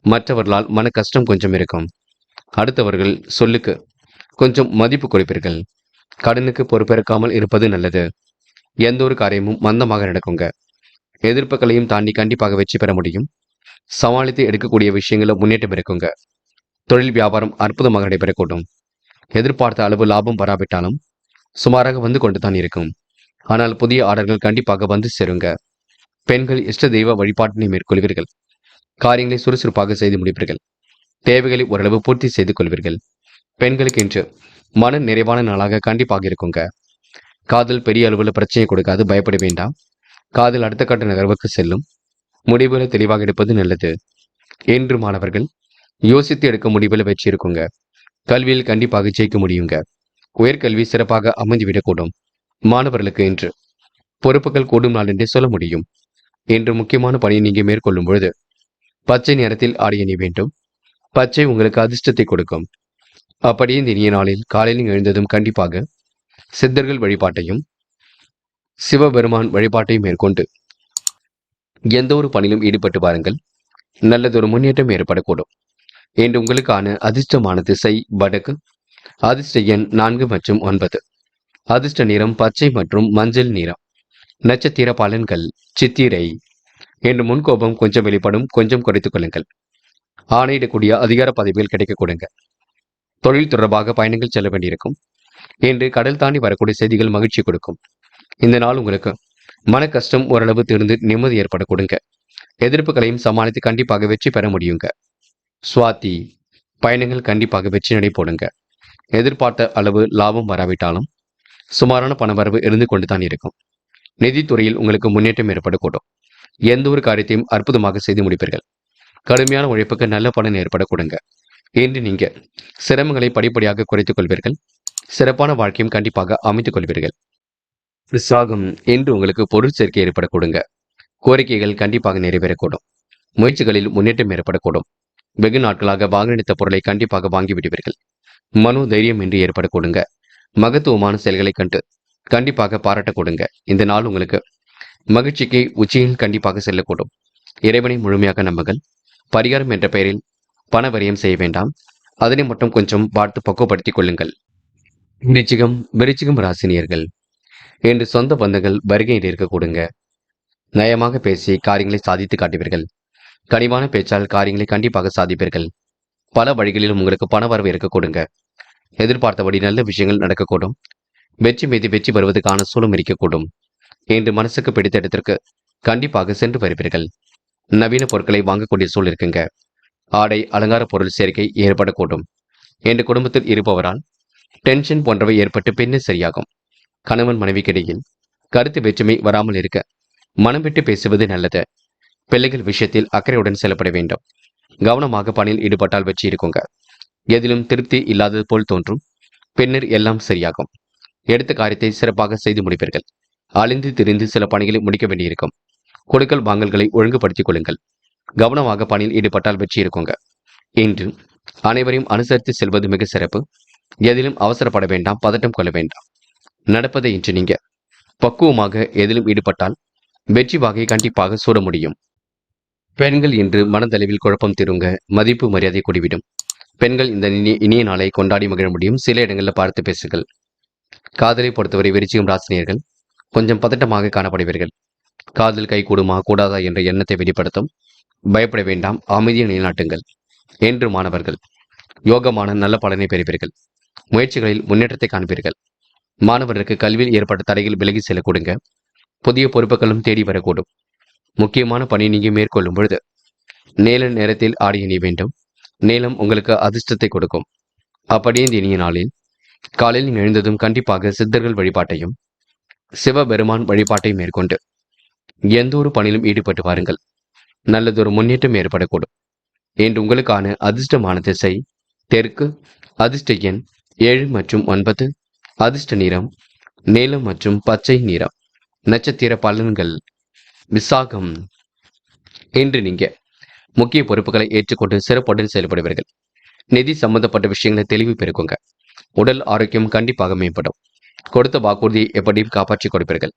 மற்றவர்களால் மன கஷ்டம் கொஞ்சம் இருக்கும். அடுத்தவர்கள் சொல்லுக்கு கொஞ்சம் மதிப்பு கொடுப்பீர்கள். கடனுக்கு பொறுப்பேற்காமல் இருப்பது நல்லது. எந்த ஒரு காரியமும் மந்தமாக நடக்குங்க. எதிர்ப்புகளையும் தாண்டி கண்டிப்பாக வெற்றி பெற முடியும். சமாளித்து எடுக்கக்கூடிய விஷயங்கள முன்னேற்றம் இருக்குங்க. தொழில் வியாபாரம் அற்புதமாக நடைபெறக்கூடும். எதிர்பார்த்த அளவு லாபம் வராவிட்டாலும் சுமாராக வந்து கொண்டுதான் இருக்கும். ஆனால் புதிய ஆர்டர்கள் கண்டிப்பாக வந்து சேருங்க. பெண்கள் இஷ்ட தெய்வ வழிபாட்டினை மேற்கொள்வீர்கள். காரியங்களை சுறுசுறுப்பாக செய்து முடிப்பீர்கள். தேவைகளை ஓரளவு பூர்த்தி செய்து கொள்வீர்கள். பெண்களுக்கு இன்று மன நிறைவான நாளாக கண்டிப்பாக இருக்குங்க. காதல் பெரிய அளவில் பிரச்சனை கொடுக்காது, பயப்பட வேண்டாம். காதல் அடுத்த கட்ட நகர்வுக்கு செல்லும். முடிவுகளை தெளிவாக எடுப்பது நல்லது. இன்று மாணவர்கள் யோசித்து எடுக்க முடிவில் வெற்றி இருக்குங்க. கல்வியில் கண்டிப்பாக ஜெயிக்க முடியுங்க. உயர்கல்வி சிறப்பாக அமைந்துவிடக்கூடும். மாணவர்களுக்கு இன்று பொறுப்புகள் கூடும் நாள் என்றே சொல்ல முடியும். இன்று முக்கியமான பணியை நீங்க மேற்கொள்ளும் பொழுது பச்சை நிறத்தில் ஆடை அணி வேண்டும். பச்சை உங்களுக்கு அதிர்ஷ்டத்தை கொடுக்கும். அப்படியே இந்த இனிய நாளில் காலையில் எழுந்ததும் கண்டிப்பாக சித்தர்கள் வழிபாட்டையும் சிவபெருமான் வழிபாட்டையும் மேற்கொண்டு எந்த ஒரு பணியிலும் ஈடுபட்டு பாருங்கள். நல்லதொரு முன்னேற்றம் ஏற்படக்கூடும். இன்று உங்களுக்கான அதிர்ஷ்டமான திசை வடக்கு. அதிர்ஷ்ட எண் 4 மற்றும் 9. அதிர்ஷ்ட நிறம் பச்சை மற்றும் மஞ்சள் நிறம். நட்சத்திர பலன்கள் சித்திரை. என்று முன்கோபம் கொஞ்சம் வெளிப்படும், கொஞ்சம் குறைத்துக் கொள்ளுங்கள். ஆணையிடக்கூடிய அதிகார பதவிகள் கிடைக்க கொடுங்க. தொழில் தொடர்பாக பயணங்கள் செல்ல வேண்டியிருக்கும். இன்று கடல் தாண்டி வரக்கூடிய செய்திகள் மகிழ்ச்சி கொடுக்கும். இந்த நாள் உங்களுக்கு மன கஷ்டம் ஓரளவு தீர்ந்து நிம்மதி ஏற்பட கொடுங்க. எதிர்ப்புகளையும் சமாளித்து கண்டிப்பாக வெற்றி பெற முடியுங்க. சுவாதி, பயணங்கள் கண்டிப்பாக வெற்றி நடை போடுங்க. எதிர்பார்த்த அளவு லாபம் வராவிட்டாலும் சுமாரான பணவரவு இருந்து கொண்டுதான் இருக்கும். நிதித்துறையில் உங்களுக்கு முன்னேற்றம் ஏற்படக்கூடும். எந்த ஒரு காரியத்தையும் அற்புதமாக செய்து முடிப்பீர்கள். கடுமையான உழைப்புக்கு நல்ல பலன் ஏற்பட கொடுங்க. இன்று நீங்க சிரமங்களை படிப்படியாக குறைத்துக் கொள்வீர்கள். சிறப்பான வாழ்க்கையும் கண்டிப்பாக அமைத்துக் கொள்வீர்கள். விசாகம், இன்று உங்களுக்கு பொருள் சேர்க்கை ஏற்பட கொடுங்க. கோரிக்கைகள் கண்டிப்பாக நிறைவேறக்கூடும். முயற்சிகளில் முன்னேற்றம் ஏற்படக்கூடும். வெகு நாட்களாக வாங்கினத்த பொருளை கண்டிப்பாக வாங்கிவிடுவீர்கள். மனோ தைரியம் என்று ஏற்பட கொடுங்க. மகத்துவமான செயல்களை கண்டு கண்டிப்பாக பாராட்ட கொடுங்க. இந்த நாள் உங்களுக்கு மகிழ்ச்சிக்கு உச்சியில் கண்டிப்பாக செல்லக்கூடும். இறைவனை முழுமையாக நம்புங்கள். பரிகாரம் என்ற பெயரில் பண வரியம் செய்ய வேண்டாம். அதனை மட்டும் கொஞ்சம் பார்த்து பக்குவப்படுத்திக் கொள்ளுங்கள். விருச்சிகம் ராசினியர்கள், இன்று சொந்த பந்தங்கள் வருகையில் இருக்க கொடுங்க. நயமாக பேசி காரியங்களை சாதித்து காட்டுவீர்கள். கனிவான பேச்சால் காரியங்களை கண்டிப்பாக சாதிப்பீர்கள். பல வழிகளிலும் உங்களுக்கு பண வரவு இருக்க கொடுங்க. எதிர்பார்த்தபடி நல்ல விஷயங்கள் நடக்கக்கூடும். வெற்றி மீது வெற்றி வருவதற்கான சூழம் இருக்கக்கூடும். இன்று மனசுக்கு பிடித்த இடத்திற்கு கண்டிப்பாக சென்று வருவீர்கள். நவீன பொருட்களை வாங்கக்கூடிய சூழல் இருக்குங்க. ஆடை அலங்கார பொருள் சேர்க்கை ஏற்படக்கூடும். இன்று குடும்பத்தில் இருப்பவரால் டென்ஷன் போன்றவை ஏற்பட்டு பின்னர் சரியாகும். கணவன் மனைவிக்கிடையில் கருத்து வேற்றுமை வராமல் இருக்க மனம் விட்டு பேசுவது நல்லது. பிள்ளைகள் விஷயத்தில் அக்கறையுடன் செல்லப்பட வேண்டும். கவனமாக பணியில் ஈடுபட்டால் வெற்றி இருக்குங்க. எதிலும் திருப்தி இல்லாதது போல் தோன்றும். பின்னர் எல்லாம் சரியாகும். எடுத்த காரியத்தை சிறப்பாக செய்து முடிப்பீர்கள். அழிந்து திரிந்து சில பணிகளை முடிக்க வேண்டியிருக்கும். கொடுக்கல் வாங்கல்களை ஒழுங்குபடுத்திக் கொள்ளுங்கள். கவனமாக பணியில் ஈடுபட்டால் வெற்றி இருக்குங்க. இன்று அனைவரையும் அனுசரித்து செல்வது மிக சிறப்பு. எதிலும் அவசரப்பட வேண்டாம், பதட்டம் கொள்ள வேண்டாம். நடப்பதை இன்று நீங்க பக்குவமாக எதிலும் ஈடுபட்டால் வெற்றி வாகை கண்டிப்பாக சூட முடியும். பெண்கள் இன்று மனதளவில் குழப்பம் தீருங்க. மதிப்பு மரியாதை கூடிவிடும். பெண்கள் இந்த இனிய நாளை கொண்டாடி மகிழ முடியும். சில இடங்களில் பார்த்து பேசுங்கள். காதலை பொறுத்தவரை விருச்சிகம் ராசினியர்கள் கொஞ்சம் பதட்டமாக காணப்படுவீர்கள். காதல் கை கூடுமா கூடாதா என்ற எண்ணத்தை வெளிப்படுத்தும். பயப்பட வேண்டாம், அமைதியை நிலைநாட்டுங்கள். என்று மாணவர்கள் யோகமான நல்ல பலனை பெறுவீர்கள். முயற்சிகளில் முன்னேற்றத்தை காண்பீர்கள். மாணவர்களுக்கு கல்வியில் ஏற்பட்ட தடைகள் விலகி செல்ல கொடுங்க. புதிய பொறுப்புகளும் தேடி வரக்கூடும். முக்கியமான பணி நீங்க மேற்கொள்ளும் பொழுது நீல நேரத்தில் ஆடை அணிய வேண்டும். நீளம் உங்களுக்கு அதிர்ஷ்டத்தை கொடுக்கும். அப்படியே இந்த இனிய நாளில் காலையில் நீங்கள் எழுந்ததும் கண்டிப்பாக சித்தர்கள் வழிபாட்டையும் சிவபெருமான் வழிபாட்டையும் மேற்கொண்டு எந்த ஒரு பணியிலும் ஈடுபட்டு வாருங்கள். நல்லதொரு முன்னேற்றம் ஏற்படக்கூடும். இன்று உங்களுக்கான அதிர்ஷ்டமான திசை தெற்கு, அதிர்ஷ்ட எண் 7 மற்றும் 9, அதிர்ஷ்ட நிறம் நீலம் மற்றும் பச்சை நிறம். நட்சத்திர பலன்கள் விசாகம். இன்று நீங்க முக்கிய பொறுப்புகளை ஏற்றுக்கொண்டு சிறப்புடன் செயல்படுவீர்கள். நிதி சம்பந்தப்பட்ட விஷயங்களை தெளிவு பெருக்குங்க. உடல் ஆரோக்கியம் கண்டிப்பாக மேம்படும். கொடுத்த வாக்குறுதியை எப்படியும் காப்பாற்றி கொடுப்பீர்கள்.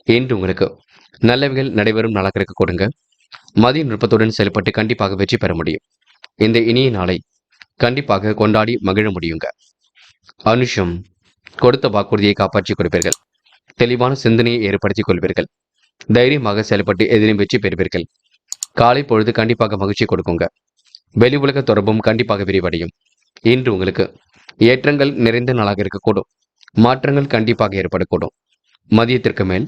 இன்று உங்களுக்கு நல்லவைகள் நடைபெறும் நாளாக இருக்க கொடுங்க. மதிய நுட்பத்துடன் செயல்பட்டு கண்டிப்பாக வெற்றி பெற முடியும். இந்த இனிய நாளை கண்டிப்பாக கொண்டாடி மகிழ முடியுங்க. அனுஷம், கொடுத்த வாக்குறுதியை காப்பாற்றி கொடுப்பீர்கள். தெளிவான சிந்தனையை ஏற்படுத்திக் கொள்வீர்கள். தைரியமாக செயல்பட்டு எதிலும் வெற்றி பெறுவீர்கள். காலை பொழுது கண்டிப்பாக மகிழ்ச்சி கொடுக்குங்க. வெளி உலக தொடர்பும் கண்டிப்பாக விரிவடையும். இன்று உங்களுக்கு ஏற்றங்கள் நிறைந்த நாளாக இருக்கக்கூடும். மாற்றங்கள் கண்டிப்பாக ஏற்படக்கூடும். மதியத்திற்கு மேல்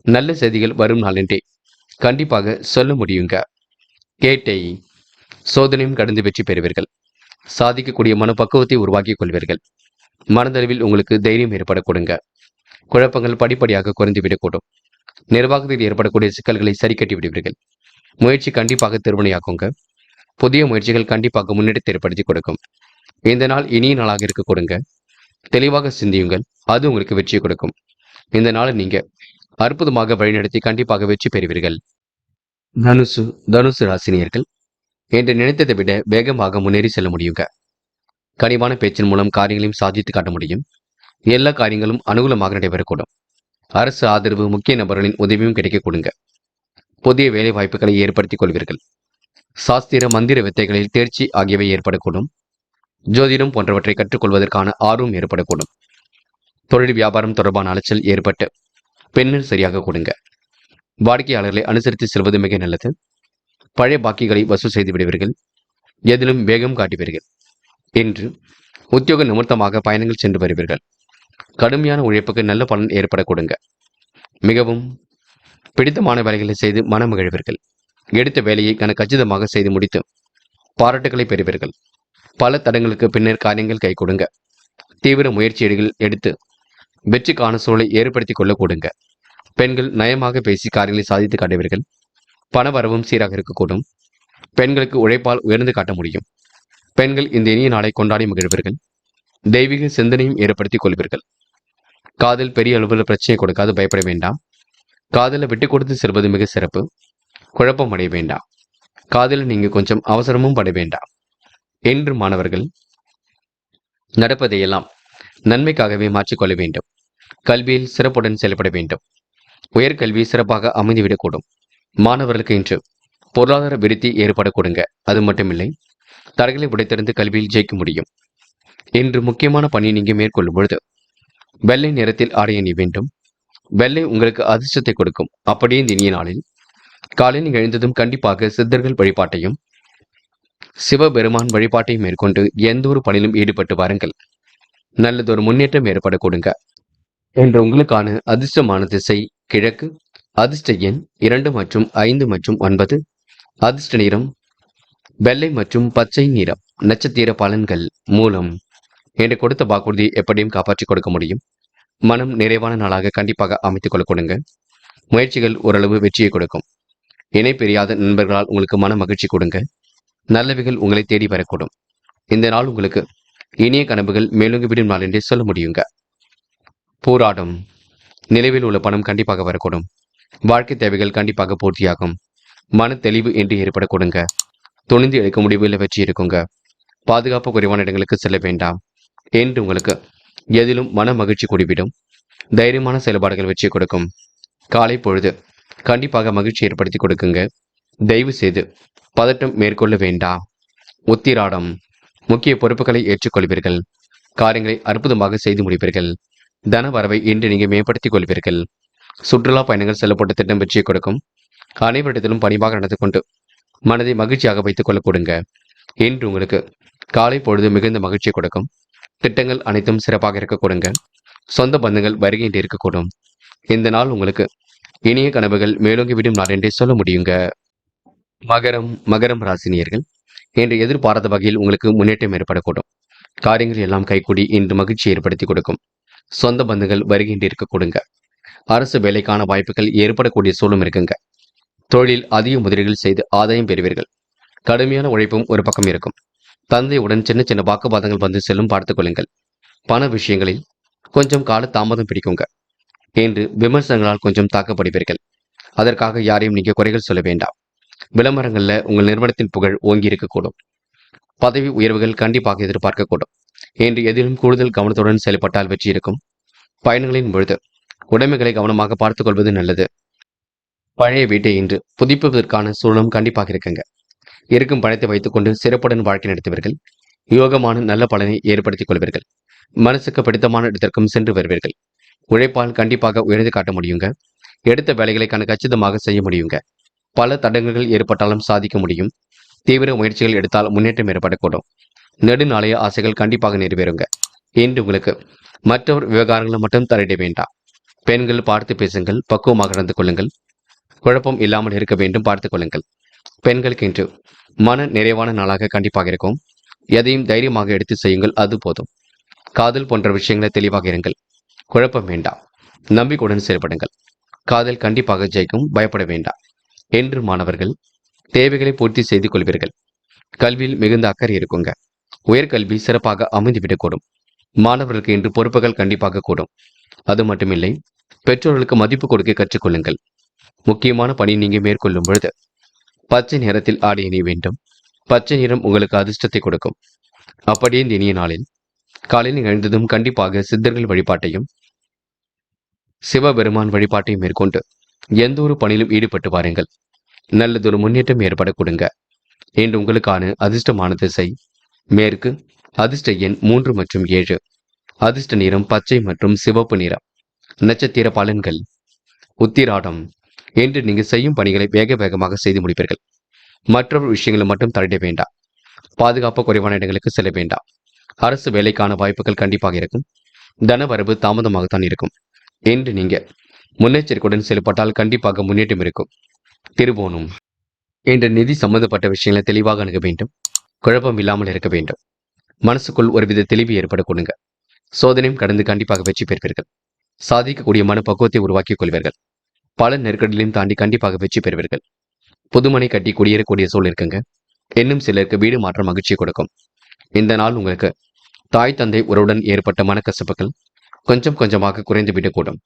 நல்ல செய்திகள் வரும் நாளென்றே கண்டிப்பாக சொல்ல முடியுங்க. கேட்டை, சோதனையும் கடந்து வெற்றி பெறுவீர்கள். சாதிக்கக்கூடிய மனப்பக்குவத்தை உருவாக்கிக் கொள்வீர்கள். மனதளவில் உங்களுக்கு தைரியம் ஏற்படக்கூடுங்க. குழப்பங்கள் படிப்படியாக குறைந்துவிடக்கூடும். நிர்வாகத்தில் ஏற்படக்கூடிய சிக்கல்களை சரி கட்டி விடுவீர்கள். முயற்சி கண்டிப்பாக திருவினையாக்குங்க. புதிய முயற்சிகள் கண்டிப்பாக முன்னேற்றத்தை ஏற்படுத்தி கொடுக்கும். இந்த நாள் இனிய நாளாக இருக்க கொடுங்க. தெளிவாக சிந்தியுங்கள். அது உங்களுக்கு வெற்றியை கொடுக்கும். இந்த நாளை நீங்க அற்புதமாக வழிநடத்தி கண்டிப்பாக வெற்றி பெறுவீர்கள். தனுசு, தனுசு ராசினியர்கள் என்று நினைத்ததை விட வேகமாக முன்னேறி செல்ல முடியுங்க. கனிவான பேச்சின் மூலம் காரியங்களையும் சாதித்து காட்ட முடியும். எல்லா காரியங்களும் அனுகூலமாக நடைபெறக்கூடும். அரசு ஆதரவு, முக்கிய நபர்களின் உதவியும் கிடைக்க கொடுங்க. புதிய வேலை வாய்ப்புகளை ஏற்படுத்திக் கொள்வீர்கள். சாஸ்திர மந்திர வித்தைகளில் தேர்ச்சி ஆகியவை ஏற்படக்கூடும். ஜோதிடம் போன்றவற்றை கற்றுக்கொள்வதற்கான ஆர்வம் ஏற்படக்கூடும். தொழில் வியாபாரம் தொடர்பான அலைச்சல் ஏற்பட்டு பெண்ணில் சரியாக கொடுங்க. வாடிக்கையாளர்களை அனுசரித்து செல்வது மிக நல்லது. பழைய பாக்கிகளை வசூல் செய்து விடுவீர்கள். எதிலும் வேகம் காட்டுவீர்கள். இன்று உத்தியோக நிமித்தமாக பயணங்கள் சென்று வருவீர்கள். கடுமையான உழைப்புக்கு நல்ல பலன் ஏற்பட கொடுங்க. மிகவும் பிடித்தமான வேலைகளை செய்து மனமகிழ்வீர்கள். எடுத்த வேலையை கச்சிதமாக செய்து முடித்து பாராட்டுகளை பெறுவீர்கள். பல தடங்களுக்கு பின்னர் காரியங்கள் கை கொடுங்க. தீவிர முயற்சிகள் எடுத்து வெற்றிக்கான சூழலை ஏற்படுத்திக் கொள்ள கொடுங்க. பெண்கள் நயமாக பேசி காரியங்களை சாதித்து காட்டுவீர்கள். பணவரவும் சீராக இருக்கக்கூடும். பெண்களுக்கு உழைப்பால் உயர்ந்து காட்ட முடியும். பெண்கள் இந்த இனிய நாளை கொண்டாடி மகிழ்வீர்கள். தெய்வீக சிந்தனையும் ஏற்படுத்திக் கொள்வீர்கள். காதல் பெரிய அளவில் பிரச்சனை கொடுக்காது பயப்பட வேண்டாம். காதலை விட்டு கொடுத்து செல்வது மிக சிறப்பு. குழப்பம் அடைய வேண்டாம். காதலில் நீங்க கொஞ்சம் அவசரமும் பட வேண்டாம். என்று மாணவர்கள் நடப்பதையெல்லாம் நன்மைக்காகவே மாற்றிக்கொள்ள வேண்டும். கல்வியில் சிறப்புடன் செயல்பட வேண்டும். உயர்கல்வி சிறப்பாக அமைந்துவிடக்கூடும். மாணவர்களுக்கு இன்று பொருளாதார விருத்தி ஏற்பட கொடுங்க. அது மட்டுமில்லை, தடைகளை உடைத்திருந்து கல்வியில் ஜெயிக்க முடியும். இன்று முக்கியமான பணியை நீங்க மேற்கொள்ளும் பொழுது வெள்ளை நிறத்தில் ஆடை அணி வேண்டும். வெள்ளை உங்களுக்கு அதிர்ஷ்டத்தை கொடுக்கும். அப்படியே இந்த இனிய நாளில் காலை நீங்கள் எழுந்ததும் கண்டிப்பாக சித்தர்கள் வழிபாட்டையும் சிவபெருமான் வழிபாட்டையும் மேற்கொண்டு எந்த ஒரு பணியிலும் ஈடுபட்டு வாருங்கள். நல்லதொரு முன்னேற்றம் ஏற்பட கொடுங்க. என்று உங்களுக்கான அதிர்ஷ்டமான திசை கிழக்கு, அதிர்ஷ்ட எண் 2 மற்றும் 5 மற்றும் 9, அதிர்ஷ்ட நிறம் வெள்ளை மற்றும் பச்சை நிறம். நட்சத்திர பலன்கள் மூலம். என்று கொடுத்த வாக்குறுதியை எப்படியும் காப்பாற்றி கொடுக்க முடியும். மனம் நிறைவான நாளாக கண்டிப்பாக அமைத்துக் கொள்ள கொடுங்க. முயற்சிகள் ஓரளவு வெற்றியை கொடுக்கும். இணை பிரியாத நண்பர்களால் உங்களுக்கு மன மகிழ்ச்சி கொடுங்க. நல்லவைகள் உங்களை தேடி வரக்கூடும். இந்த நாள் உங்களுக்கு இனிய கனவுகள் மேலோங்கிவிடும் நாள் என்றே சொல்ல முடியுங்க. போராடும், நிலவில் உள்ள பணம் கண்டிப்பாக வரக்கூடும். வாழ்க்கை தேவைகள் கண்டிப்பாக பூர்த்தியாகும். மன தெளிவு என்று ஏற்பட கொடுங்க. துணிந்து எடுக்க முடிவில் வெற்றி இருக்குங்க. பாதுகாப்பு குறைவான இடங்களுக்கு செல்ல வேண்டாம். என்று உங்களுக்கு எதிலும் மன மகிழ்ச்சி கூடிவிடும். தைரியமான செயல்பாடுகள் வெற்றி கொடுக்கும். காலை பொழுது கண்டிப்பாக மகிழ்ச்சி ஏற்படுத்தி கொடுக்குங்க. தயவு செய்து பதட்டம் மேற்கொள்ள வேண்டாம். உத்திராடம், முக்கிய பொறுப்புகளை ஏற்றுக்கொள்வீர்கள். காரியங்களை அற்புதமாக செய்து முடிப்பீர்கள். தன வரவை இன்று நீங்கள் மேம்படுத்திக் கொள்வீர்கள். சுற்றுலா பயணங்கள் செல்லப்பட்ட திட்டம் வெற்றியை கொடுக்கும். அனைவரிடத்திலும் பணிவாக நடந்து கொண்டு மனதை மகிழ்ச்சியாக வைத்துக் கொள்ள கொடுங்க. இன்று உங்களுக்கு காலை பொழுது மிகுந்த மகிழ்ச்சியை கொடுக்கும். திட்டங்கள் அனைத்தும் சிறப்பாக இருக்க கொடுங்க. சொந்த பந்தங்கள் வருகின்ற இருக்கக்கூடும். இந்த நாள் உங்களுக்கு இனிய கனவுகள் மேலோங்கிவிடும் நாள் என்றே சொல்ல முடியுங்க. மகரம், மகரம் ராசினியர்கள் என்று எதிர்பாராத வகையில் உங்களுக்கு முன்னேற்றம் ஏற்படக்கூடும். காரியங்கள் எல்லாம் கைகூடி இன்று மகிழ்ச்சி ஏற்படுத்தி கொடுக்கும். சொந்த பந்துகள் வருகின்ற இருக்க கொடுங்க. அரசு வேலைக்கான வாய்ப்புகள் ஏற்படக்கூடிய சூழலும் இருக்குங்க. தொழில் அதிக முதலீடுகள் செய்து ஆதாயம் பெறுவீர்கள். கடுமையான உழைப்பும் ஒரு பக்கம் இருக்கும். தந்தையுடன் சின்ன சின்ன வாக்குவாதங்கள் வந்து செல்லும் பார்த்துக் கொள்ளுங்கள். பண விஷயங்களில் கொஞ்சம் கால தாமதம் பிடிக்குங்க. என்று விமர்சனங்களால் கொஞ்சம் தாக்கப்படுவீர்கள். அதற்காக யாரையும் நீங்க குறைகள் சொல்ல வேண்டாம். விளம்பரங்கள்ல உங்கள் நிறுவனத்தின் புகழ் ஓங்கி இருக்கக்கூடும். பதவி உயர்வுகள் கண்டிப்பாக எதிர்பார்க்கக்கூடும். என்று எதிலும் கூடுதல் கவனத்துடன் செயல்பட்டால் வெற்றி இருக்கும். பயணங்களின் பொழுது உடைமைகளை கவனமாக பார்த்துக் கொள்வது நல்லது. பழைய வீட்டை இன்று புதுப்பிப்பதற்கான சூழலும் கண்டிப்பாக இருக்குங்க. இருக்கும் பணத்தை வைத்துக்கொண்டு சிறப்புடன் வாழ்க்கை நடத்துவீர்கள். யோகமான நல்ல பலனை ஏற்படுத்திக் கொள்வீர்கள். மனசுக்கு பிடித்தமான இடத்திற்கும் சென்று வருவீர்கள். உழைப்பால் கண்டிப்பாக உயர்ந்து காட்ட முடியுங்க. எடுத்த வேலைகளை கச்சிதமாக செய்ய முடியுங்க. பல தடங்கல்கள் ஏற்பட்டாலும் சாதிக்க முடியும். தீவிர முயற்சிகள் எடுத்தால் முன்னேற்றம் ஏற்படக்கூடும். நெடுநாளைய ஆசைகள் கண்டிப்பாக நிறைவேறுங்க. இன்று உங்களுக்கு மற்றவர் விவகாரங்களை மட்டும் தலையிட வேண்டாம். பெண்கள் பார்த்து பேசுங்கள். பக்குவமாக நடந்து கொள்ளுங்கள். குழப்பம் இல்லாமல் இருக்க வேண்டும், பார்த்துக் கொள்ளுங்கள். பெண்களுக்கு இன்று மன நிறைவான நாளாக கண்டிப்பாக இருக்கும். எதையும் தைரியமாக எடுத்து செய்யுங்கள், அது போதும். காதல் போன்ற விஷயங்களை தெளிவாக இருங்கள். குழப்பம் வேண்டாம். நம்பிக்கையுடன் செயல்படுங்கள். காதல் கண்டிப்பாக ஜெயிக்கும், பயப்பட வேண்டாம். என்று மாணவர்கள் தேவைகளை பூர்த்தி செய்து கொள்வீர்கள். கல்வியில் மிகுந்த அக்கறை இருக்குங்க. உயர்கல்வி சிறப்பாக அமைந்துவிடக்கூடும். மாணவர்களுக்கு இன்று பொறுப்புகள் கண்டிப்பாக கூடும். அது மட்டுமில்லை, பெற்றோர்களுக்கு மதிப்பு கொடுக்க கற்றுக்கொள்ளுங்கள். முக்கியமான பணி நீங்க மேற்கொள்ளும் பொழுது பச்சை நிறத்தில் ஆடை அணிய வேண்டும். பச்சை நிறம் உங்களுக்கு அதிர்ஷ்டத்தை கொடுக்கும். அப்படியே இந்த இனிய நாளில் காலையில் எழுந்ததும் கண்டிப்பாக சித்தர்கள் வழிபாட்டையும் சிவபெருமான் வழிபாட்டையும் மேற்கொண்டு எந்த ஒரு பணியிலும் ஈடுபட்டு வாருங்கள். நல்லதொரு முன்னேற்றம் ஏற்பட கொடுங்க. இன்று உங்களுக்கான அதிர்ஷ்டமான திசை மேற்கு. அதிர்ஷ்ட எண் 3 மற்றும் 7. அதிர்ஷ்ட நிறம் பச்சை மற்றும் சிவப்பு நிறம். நட்சத்திர பலன்கள். உத்திராடம். என்று நீங்க செய்யும் பணிகளை வேக வேகமாக செய்து முடிப்பீர்கள். மற்றொரு விஷயங்களை மட்டும் தலையிட வேண்டாம். பாதுகாப்பு குறைவான இடங்களுக்கு செல்ல வேண்டாம். அரசு வேலைக்கான வாய்ப்புகள் கண்டிப்பாக இருக்கும். தனவரவு தாமதமாகத்தான் இருக்கும். என்று நீங்க முன்னெச்சரிக்கையுடன் செயல்பட்டால் கண்டிப்பாக முன்னேற்றம் இருக்கும். திருவோணம். என்ற நிதி சம்பந்தப்பட்ட விஷயங்களை தெளிவாக அணுக வேண்டும். குழப்பம் இல்லாமல் இருக்க வேண்டும். மனசுக்குள் ஒருவித தெளிவு ஏற்பட கொடுங்க. சோதனையும் கடந்து கண்டிப்பாக வெற்றி பெறுவீர்கள். சாதிக்கக்கூடிய மனப்பக்குவத்தை உருவாக்கிக் கொள்வீர்கள். பல நெருக்கடிகளையும் தாண்டி கண்டிப்பாக வெற்றி பெறுவீர்கள். புதுமனை கட்டி குடியேறக்கூடிய சூழல் இருக்குங்க. இன்னும் சிலருக்கு வீடு மாற்றம் மகிழ்ச்சி கொடுக்கும். இந்த நாள் உங்களுக்கு தாய் தந்தை உறவுடன் ஏற்பட்ட மனக்கசப்புகள் கொஞ்சம் கொஞ்சமாக குறைந்து விடக்கூடும்.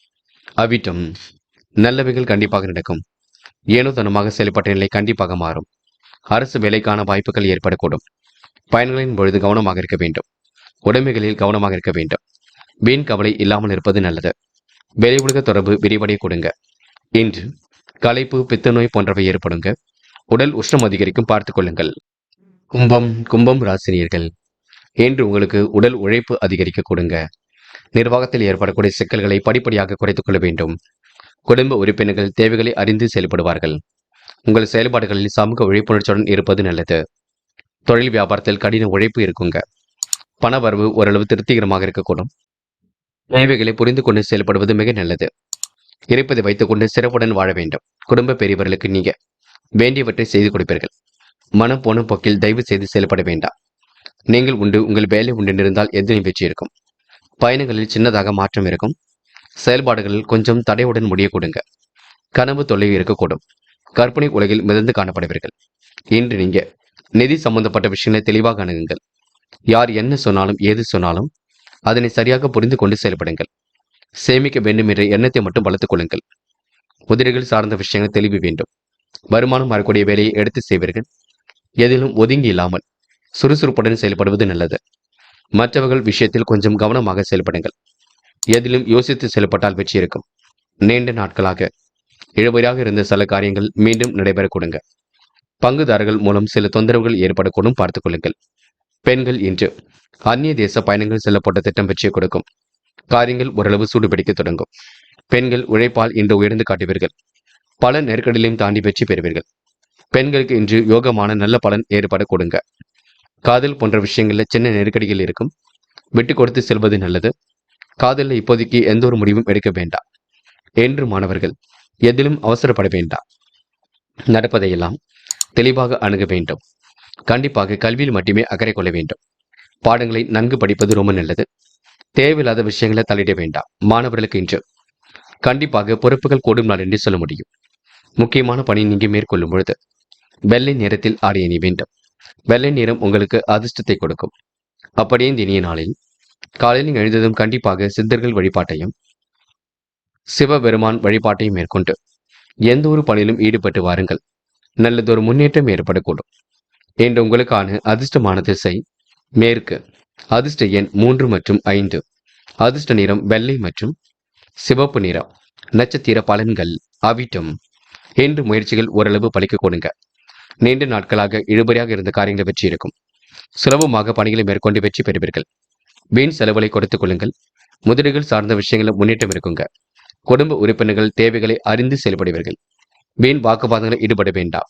அவிட்டம். நல்லவைகள் கண்டிப்பாக நடக்கும். ஏனோதனமாக செயல்பட்ட நிலை கண்டிப்பாக மாறும். அரசு வேலைக்கான வாய்ப்புகள் ஏற்படக்கூடும். பயணங்களின் பொழுது கவனமாக இருக்க வேண்டும். உடைமைகளில் கவனமாக இருக்க வேண்டும். வீண் கவலை இல்லாமல் இருப்பது நல்லது. வெளி உலக தொடர்பு விரிவடைய கொடுங்க. இன்று களைப்பு, பித்தநோய் போன்றவை ஏற்படுங்க. உடல் உஷ்ணம் அதிகரிக்கும், பார்த்துக் கொள்ளுங்கள். கும்பம் ராசினியர்கள். இன்று உங்களுக்கு உடல் உழைப்பு அதிகரிக்க கொடுங்க. நிர்வாகத்தில் ஏற்படக்கூடிய சிக்கல்களை படிப்படியாக குறைத்துக் கொள்ள வேண்டும். குடும்ப உறுப்பினர்கள் தேவைகளை அறிந்து செயல்படுவார்கள். உங்கள் செயல்பாடுகளில் சமூக விழிப்புணர்ச்சியுடன் இருப்பது நல்லது. தொழில் வியாபாரத்தில் கடின உழைப்பு இருக்குங்க. பணவரவு ஓரளவு திருப்திகரமாக இருக்கக்கூடும். தேவைகளை புரிந்து கொண்டு செயல்படுவது மிக நல்லது. இருப்பதை வைத்துக்கொண்டு சிறப்புடன் வாழ வேண்டும். குடும்ப பெரியவர்களுக்கு நீங்க வேண்டியவற்றை செய்து கொடுப்பீர்கள். மனம் போன போக்கில் தயவு செய்து செயல்பட வேண்டாம். நீங்கள் உண்டு, உங்கள் வேலை உண்டு இருந்தால் எதிரும் வெற்றி இருக்கும். பயணங்களில் சின்னதாக மாற்றம் இருக்கும். செயல்பாடுகளில் கொஞ்சம் தடையுடன் முடிய கொடுங்க. கனவு தொல்லை இருக்கக்கூடும். கற்பனை உலகில் மிதந்து காணப்படுவீர்கள். இன்று நீங்க நிதி சம்பந்தப்பட்ட விஷயங்களை தெளிவாக அணுகுங்கள். யார் என்ன சொன்னாலும் ஏது சொன்னாலும் அதனை சரியாக புரிந்து கொண்டு செயல்படுங்கள். சேமிக்க வேண்டும் என்ற எண்ணத்தை மட்டும் வளர்த்துக் கொள்ளுங்கள். உதிரிகள் சார்ந்த விஷயங்கள் தெளிவு வேண்டும். வருமானம் வரக்கூடிய வேலையை எடுத்து செய்வீர்கள். எதிலும் ஒதுங்கி இல்லாமல் சுறுசுறுப்புடன் செயல்படுவது நல்லது. மற்றவர்கள் விஷயத்தில் கொஞ்சம் கவனமாக செயல்படுங்கள். எதிலும் யோசித்து செயல்பட்டால் வெற்றி இருக்கும். நீண்ட நாட்களாக இழுபறியாக இருந்த சில காரியங்கள் மீண்டும் நடைபெற கொடுங்க. பங்குதாரர்கள் மூலம் சில தொந்தரவுகள் ஏற்படக்கூடும், பார்த்துக் கொள்ளுங்கள். பெண்கள் இன்று அந்நிய தேச பயணங்கள் செல்லப்பட்ட திட்டம் வெற்றியை கொடுக்கும். காரியங்கள் ஓரளவு சூடுபிடிக்க தொடங்கும். பெண்கள் உழைப்பால் இன்று உயர்ந்து காட்டுவீர்கள். பல நெருக்கடிகளையும் தாண்டி வெற்றி பெறுவீர்கள். பெண்களுக்கு இன்று யோகமான நல்ல பலன் ஏற்பட கொடுங்க. காதல் போன்ற விஷயங்கள்ல சின்ன நெருக்கடிகள் இருக்கும். விட்டு கொடுத்து செல்வது நல்லது. காதலில் இப்போதைக்கு எந்த ஒரு முடிவும் எடுக்க வேண்டாம். என்று மாணவர்கள் எதிலும் அவசரப்பட வேண்டாம். நடப்பதையெல்லாம் தெளிவாக அணுக வேண்டும். கண்டிப்பாக கல்வியில் மட்டுமே அக்கறை கொள்ள வேண்டும். பாடங்களை நன்கு படிப்பது ரொம்ப நல்லது. தேவையில்லாத விஷயங்களை தலையிட வேண்டாம். மாணவர்களுக்கு இன்று கண்டிப்பாக பொறுப்புகள் கூடும் நாள் என்று சொல்ல முடியும். முக்கியமான பணி நீங்க மேற்கொள்ளும் பொழுது வெள்ளை நிறத்தில் ஆடை அணி வேண்டும். வெள்ளை நிறம் உங்களுக்கு அதிர்ஷ்டத்தை கொடுக்கும். அப்படியே இந்த இனிய நாளில் காலையில் எழுந்ததும் கண்டிப்பாக சித்தர்கள் வழிபாட்டையும் சிவபெருமான் வழிபாட்டையும் மேற்கொண்டு எந்த ஒரு பணியிலும் ஈடுபட்டு வாருங்கள். நல்லதொரு முன்னேற்றம் ஏற்படக்கூடும். இன்று உங்களுக்கான அதிர்ஷ்டமான திசை மேற்கு. அதிர்ஷ்ட எண் 3 மற்றும் 5. அதிர்ஷ்ட நிறம் வெள்ளை மற்றும் சிவப்பு நிறம். நட்சத்திர பலன்கள் அவிட்டம். இன்று முயற்சிகள் ஓரளவு பலிக்க கொடுங்க. நீண்ட நாட்களாக இழுபறியாக இருந்த காரியங்கள் வெற்றி இருக்கும். சுலபமாக பணிகளை மேற்கொண்டு வெற்றி பெறுவீர்கள். வீண் செலவுகளை கொடுத்துக் கொள்ளுங்கள். முதலீடுகள் சார்ந்த விஷயங்களும் முன்னேற்றம் இருக்குங்க. குடும்ப உறுப்பினர்கள் தேவைகளை அறிந்து செயல்படுவீர்கள். வீண் வாக்குவாதங்களை ஈடுபட வேண்டாம்.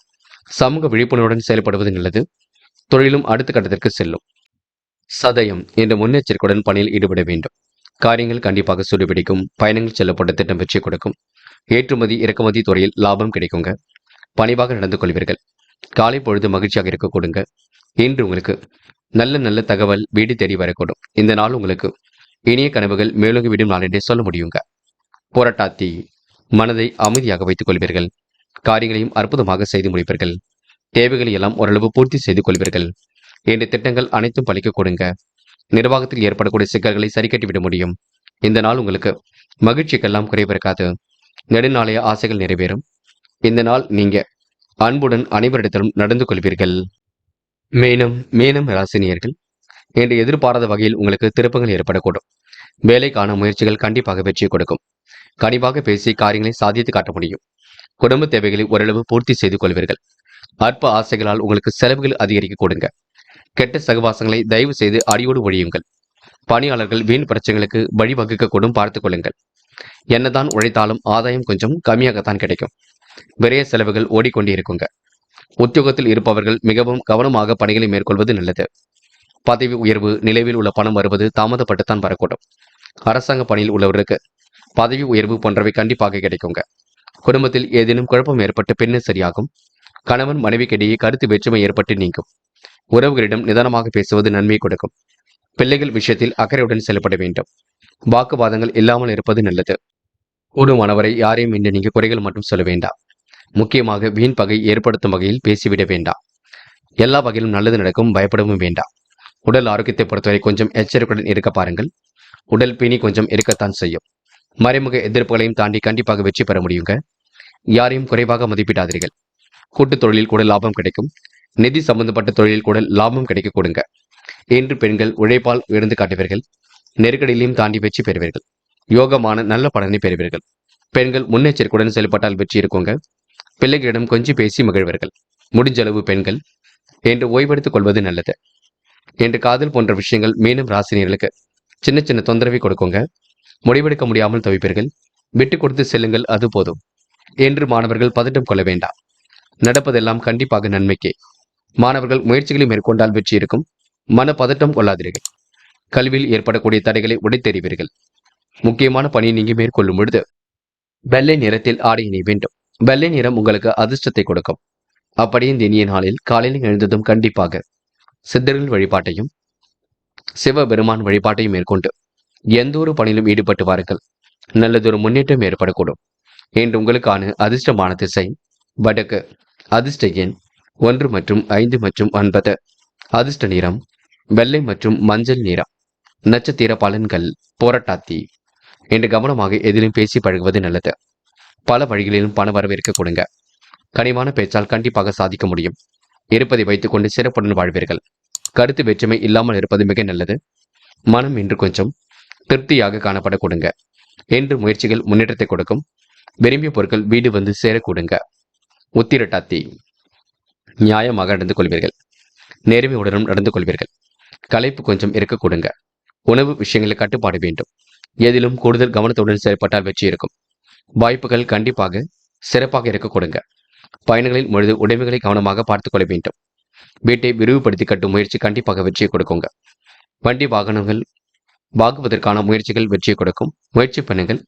சமூக விழிப்புணர்வுடன் செயல்படுவது நல்லது. தொழிலும் அடுத்த கட்டத்திற்கு செல்லும். சதயம் என்ற முன்னெச்சரிக்கையுடன் பணியில் ஈடுபட வேண்டும். காரியங்கள் கண்டிப்பாக சூடுபிடிக்கும். பயணங்கள் செல்லப்பட்ட திட்டம் வெற்றி கொடுக்கும். ஏற்றுமதி இறக்குமதி துறையில் லாபம் கிடைக்குங்க. பணிவாக நடந்து கொள்வீர்கள். காலை பொழுது மகிழ்ச்சியாக இருக்க கொடுங்க. இன்று உங்களுக்கு நல்ல நல்ல தகவல் வீடு தேடி வரக்கூடும். இந்த நாள் உங்களுக்கு இனிய கனவுகள் மேலோங்கி விடும் நாள் என்றே சொல்ல முடியுங்க. போராட்டாத்தி மனதை அமைதியாக வைத்துக் கொள்வீர்கள். காரியங்களையும் அற்புதமாக செய்து முடிப்பீர்கள். தேவைகளை எல்லாம் ஓரளவு பூர்த்தி செய்து கொள்வீர்கள். என்ற திட்டங்கள் அனைத்தும் பலிக்க கொடுங்க. நிர்வாகத்தில் ஏற்படக்கூடிய சிக்கல்களை சரி கட்டிவிட முடியும். இந்த நாள் உங்களுக்கு மகிழ்ச்சிக்கெல்லாம் குறைவிருக்காது. நெடுநாளைய ஆசைகள் நிறைவேறும். இந்த நாள் நீங்க அன்புடன் அனைவரிடத்திலும் நடந்து கொள்வீர்கள். மேனம் ராசினியர்கள் என்று எதிர்பாராத வகையில் உங்களுக்கு திருப்பங்கள் ஏற்படக்கூடும். வேலைக்கான முயற்சிகள் கண்டிப்பாக வெற்றி கொடுக்கும். கனிவாக பேசி காரியங்களை சாதித்து காட்ட முடியும். குடும்ப தேவைகளை ஓரளவு பூர்த்தி செய்து கொள்வீர்கள். அற்ப ஆசைகளால் உங்களுக்கு செலவுகள் அதிகரிக்க கொடுங்க. கெட்ட சகவாசங்களை தயவு செய்து அடியோடு ஒழியுங்கள். பணியாளர்கள் வீண் பிரச்சனைகளுக்கு வழிவகுக்க கூடும் பார்த்துக் கொள்ளுங்கள். என்னதான் உழைத்தாலும் ஆதாயம் கொஞ்சம் கம்மியாகத்தான் கிடைக்கும். விரைய செலவுகள் ஓடிக்கொண்டே இருக்குங்க. உத்தியோகத்தில் இருப்பவர்கள் மிகவும் கவனமாக பணிகளை மேற்கொள்வது நல்லது. பதவி உயர்வு நிலைவில் உள்ள பணம் வருவது தாமதப்பட்டுத்தான் வரக்கூடும். அரசாங்க பணியில் உள்ளவருக்கு பதவி உயர்வு போன்றவை கண்டிப்பாக கிடைக்குங்க. குடும்பத்தில் ஏதேனும் குழப்பம் ஏற்பட்டு பின்னர் சரியாகும். கணவன் மனைவிக்கிடையே கருத்து வேற்றுமை ஏற்பட்டு நீங்கும். உறவுகளிடம் நிதானமாக பேசுவது நன்மை கொடுக்கும். பிள்ளைகள் விஷயத்தில் அக்கறையுடன் செயல்பட வேண்டும். வாக்குவாதங்கள் இல்லாமல் இருப்பது நல்லது. கூடுமானவரை யாரையும் இன்று நீங்க குறைகள் மட்டும் சொல்ல வேண்டாம். முக்கியமாக வீண் பகை ஏற்படுத்தும் வகையில் பேசிவிட வேண்டாம். எல்லா வகையிலும் நல்லது நடக்கும். பயப்படவும் வேண்டாம். உடல் ஆரோக்கியத்தை பொறுத்தவரை கொஞ்சம் எச்சரிக்கையுடன் இருக்க பாருங்கள். உடல் பிணி கொஞ்சம் இருக்கத்தான் செய்யும். மறைமுக எதிர்ப்புகளையும் தாண்டி கண்டிப்பாக வெற்றி பெற முடியுங்க. யாரையும் குறைவாக மதிப்பிடாதீர்கள். கூட்டுத் தொழிலில் கூட லாபம் கிடைக்கும். நிதி சம்பந்தப்பட்ட தொழிலில் கூட லாபம் கிடைக்க கொடுங்க. இன்று பெண்கள் உழைப்பால் உயர்ந்து காட்டுவீர்கள். நெருக்கடியிலையும் தாண்டி வெற்றி பெறுவீர்கள். யோகமான நல்ல பலனை பெறுவீர்கள். பெண்கள் முன்னெச்சரிக்கையுடன் செயல்பட்டால் வெற்றி இருக்குங்க. பிள்ளைகளிடம் கொஞ்சம் பேசி மகிழ்வர்கள். முடிஞ்சளவு பெண்கள் என்று ஓய்வெடுத்துக் கொள்வது நல்லது. என்று காதல் போன்ற விஷயங்கள் மீனம் ராசினியர்களுக்கு சின்ன சின்ன தொந்தரவை கொடுக்குங்க. முடிவெடுக்க முடியாமல் தவிப்பீர்கள். விட்டு கொடுத்து செல்லுங்கள், அது போதும். என்று மாணவர்கள் பதட்டம் கொள்ள வேண்டாம். நடப்பதெல்லாம் கண்டிப்பாக நன்மைக்கே. மாணவர்கள் முயற்சிகளை மேற்கொண்டால் வெற்றி இருக்கும். மன பதட்டம் கொள்ளாதீர்கள். கல்வியில் ஏற்படக்கூடிய தடைகளை உடைத்தெறிவீர்கள். முக்கியமான பணியை நீங்க மேற்கொள்ளும் பொழுது வெள்ளை நிறத்தில் ஆடை அணிய வேண்டும். வெள்ளை நிறம் உங்களுக்கு அதிர்ஷ்டத்தை கொடுக்கும். அப்படியே இந்த இனிய நாளில் காலையில் எழுந்ததும் கண்டிப்பாக சித்தர்கள் வழிபாட்டையும் சிவபெருமான் வழிபாட்டையும் மேற்கொண்டு எந்த ஒரு பணியிலும் ஈடுபட்டு வாருங்கள். நல்லதொரு முன்னேற்றம் ஏற்படக்கூடும். இன்று உங்களுக்கான அதிர்ஷ்டமான திசை வடக்கு. அதிர்ஷ்ட எண் 1 மற்றும் 5 மற்றும் 9. அதிர்ஷ்ட நிறம் வெள்ளை மற்றும் மஞ்சள் நிறம். நட்சத்திர பலன்கள் போராட்டாத்தி. என்று கவனமாக எதிலும் பேசி பழகுவது நல்லது. பல வழிகளிலும் பண வரவேற்க கொடுங்க. கனிவான பேச்சால் கண்டிப்பாக சாதிக்க முடியும். இருப்பதை வைத்துக் கொண்டு சிறப்புடன் வாழ்வீர்கள். கருத்து வேற்றுமை இல்லாமல் இருப்பது மிக நல்லது. மனம் இன்று கொஞ்சம் திருப்தியாக காணப்பட கொடுங்க. என்று முயற்சிகள் முன்னேற்றத்தை கொடுக்கும். விரும்பிய பொருட்கள் வீடு வந்து சேர கொடுங்க. உத்திரட்டாத்தி நியாயமாக நடந்து கொள்வீர்கள். நேர்மையுடனும் நடந்து கொள்வீர்கள். களைப்பு கொஞ்சம் இருக்க கொடுங்க. உணவு விஷயங்களில் கட்டுப்பாடு வேண்டும். எதிலும் கூடுதல் கவனத்துடன் செயல்பட்டால் வெற்றி இருக்கும். வாய்ப்புகள் கண்டிப்பாக சிறப்பாக இருக்க கொடுங்க. பயணங்களில் பொழுது உடைமைகளை கவனமாக பார்த்துக் கொள்ள வேண்டும். வீட்டை விரிவுபடுத்தி கட்டும் முயற்சி கண்டிப்பாக வெற்றியை கொடுக்குங்க. வண்டி வாகனங்கள் வாங்குவதற்கான முயற்சிகள் வெற்றியை கொடுக்கும். முயற்சி பண்ணுங்கள்,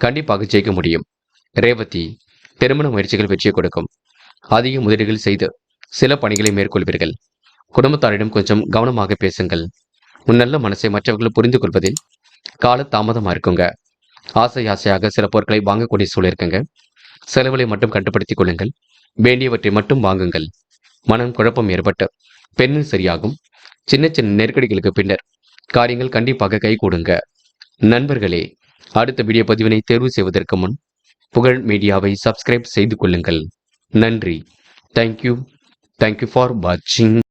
கண்டிப்பாக ஜெயிக்க முடியும். ரேவதி திருமண முயற்சிகள் வெற்றியை கொடுக்கும். அதிக முதலீடுகள் செய்து சில பணிகளை மேற்கொள்வீர்கள். குடும்பத்தாரிடம் கொஞ்சம் கவனமாக பேசுங்கள். உன் நல்ல மனசை மற்றவர்கள் புரிந்து கொள்வதில் கால தாமதமா இருக்குங்க. ஆசையாக சில பொருட்களை வாங்கக்கூடிய சூழல் இருக்குங்க. செலவுகளை மட்டும் கட்டுப்படுத்திக் கொள்ளுங்கள். வேண்டியவற்றை மட்டும் வாங்குங்கள். மனம் குழப்பம் ஏற்பட்டு பெண்ணில் சரியாகும். சின்ன சின்ன நெருக்கடிகளுக்கு பின்னர் காரியங்கள் கண்டிப்பாக கைகூடுங்க. நண்பர்களே, அடுத்த வீடியோ பதிவினை தேர்வு செய்வதற்கு முன் புகழ் மீடியாவை சப்ஸ்கிரைப் செய்து கொள்ளுங்கள். நன்றி. தேங்க்யூ. தேங்க்யூ ஃபார் வாட்சிங்.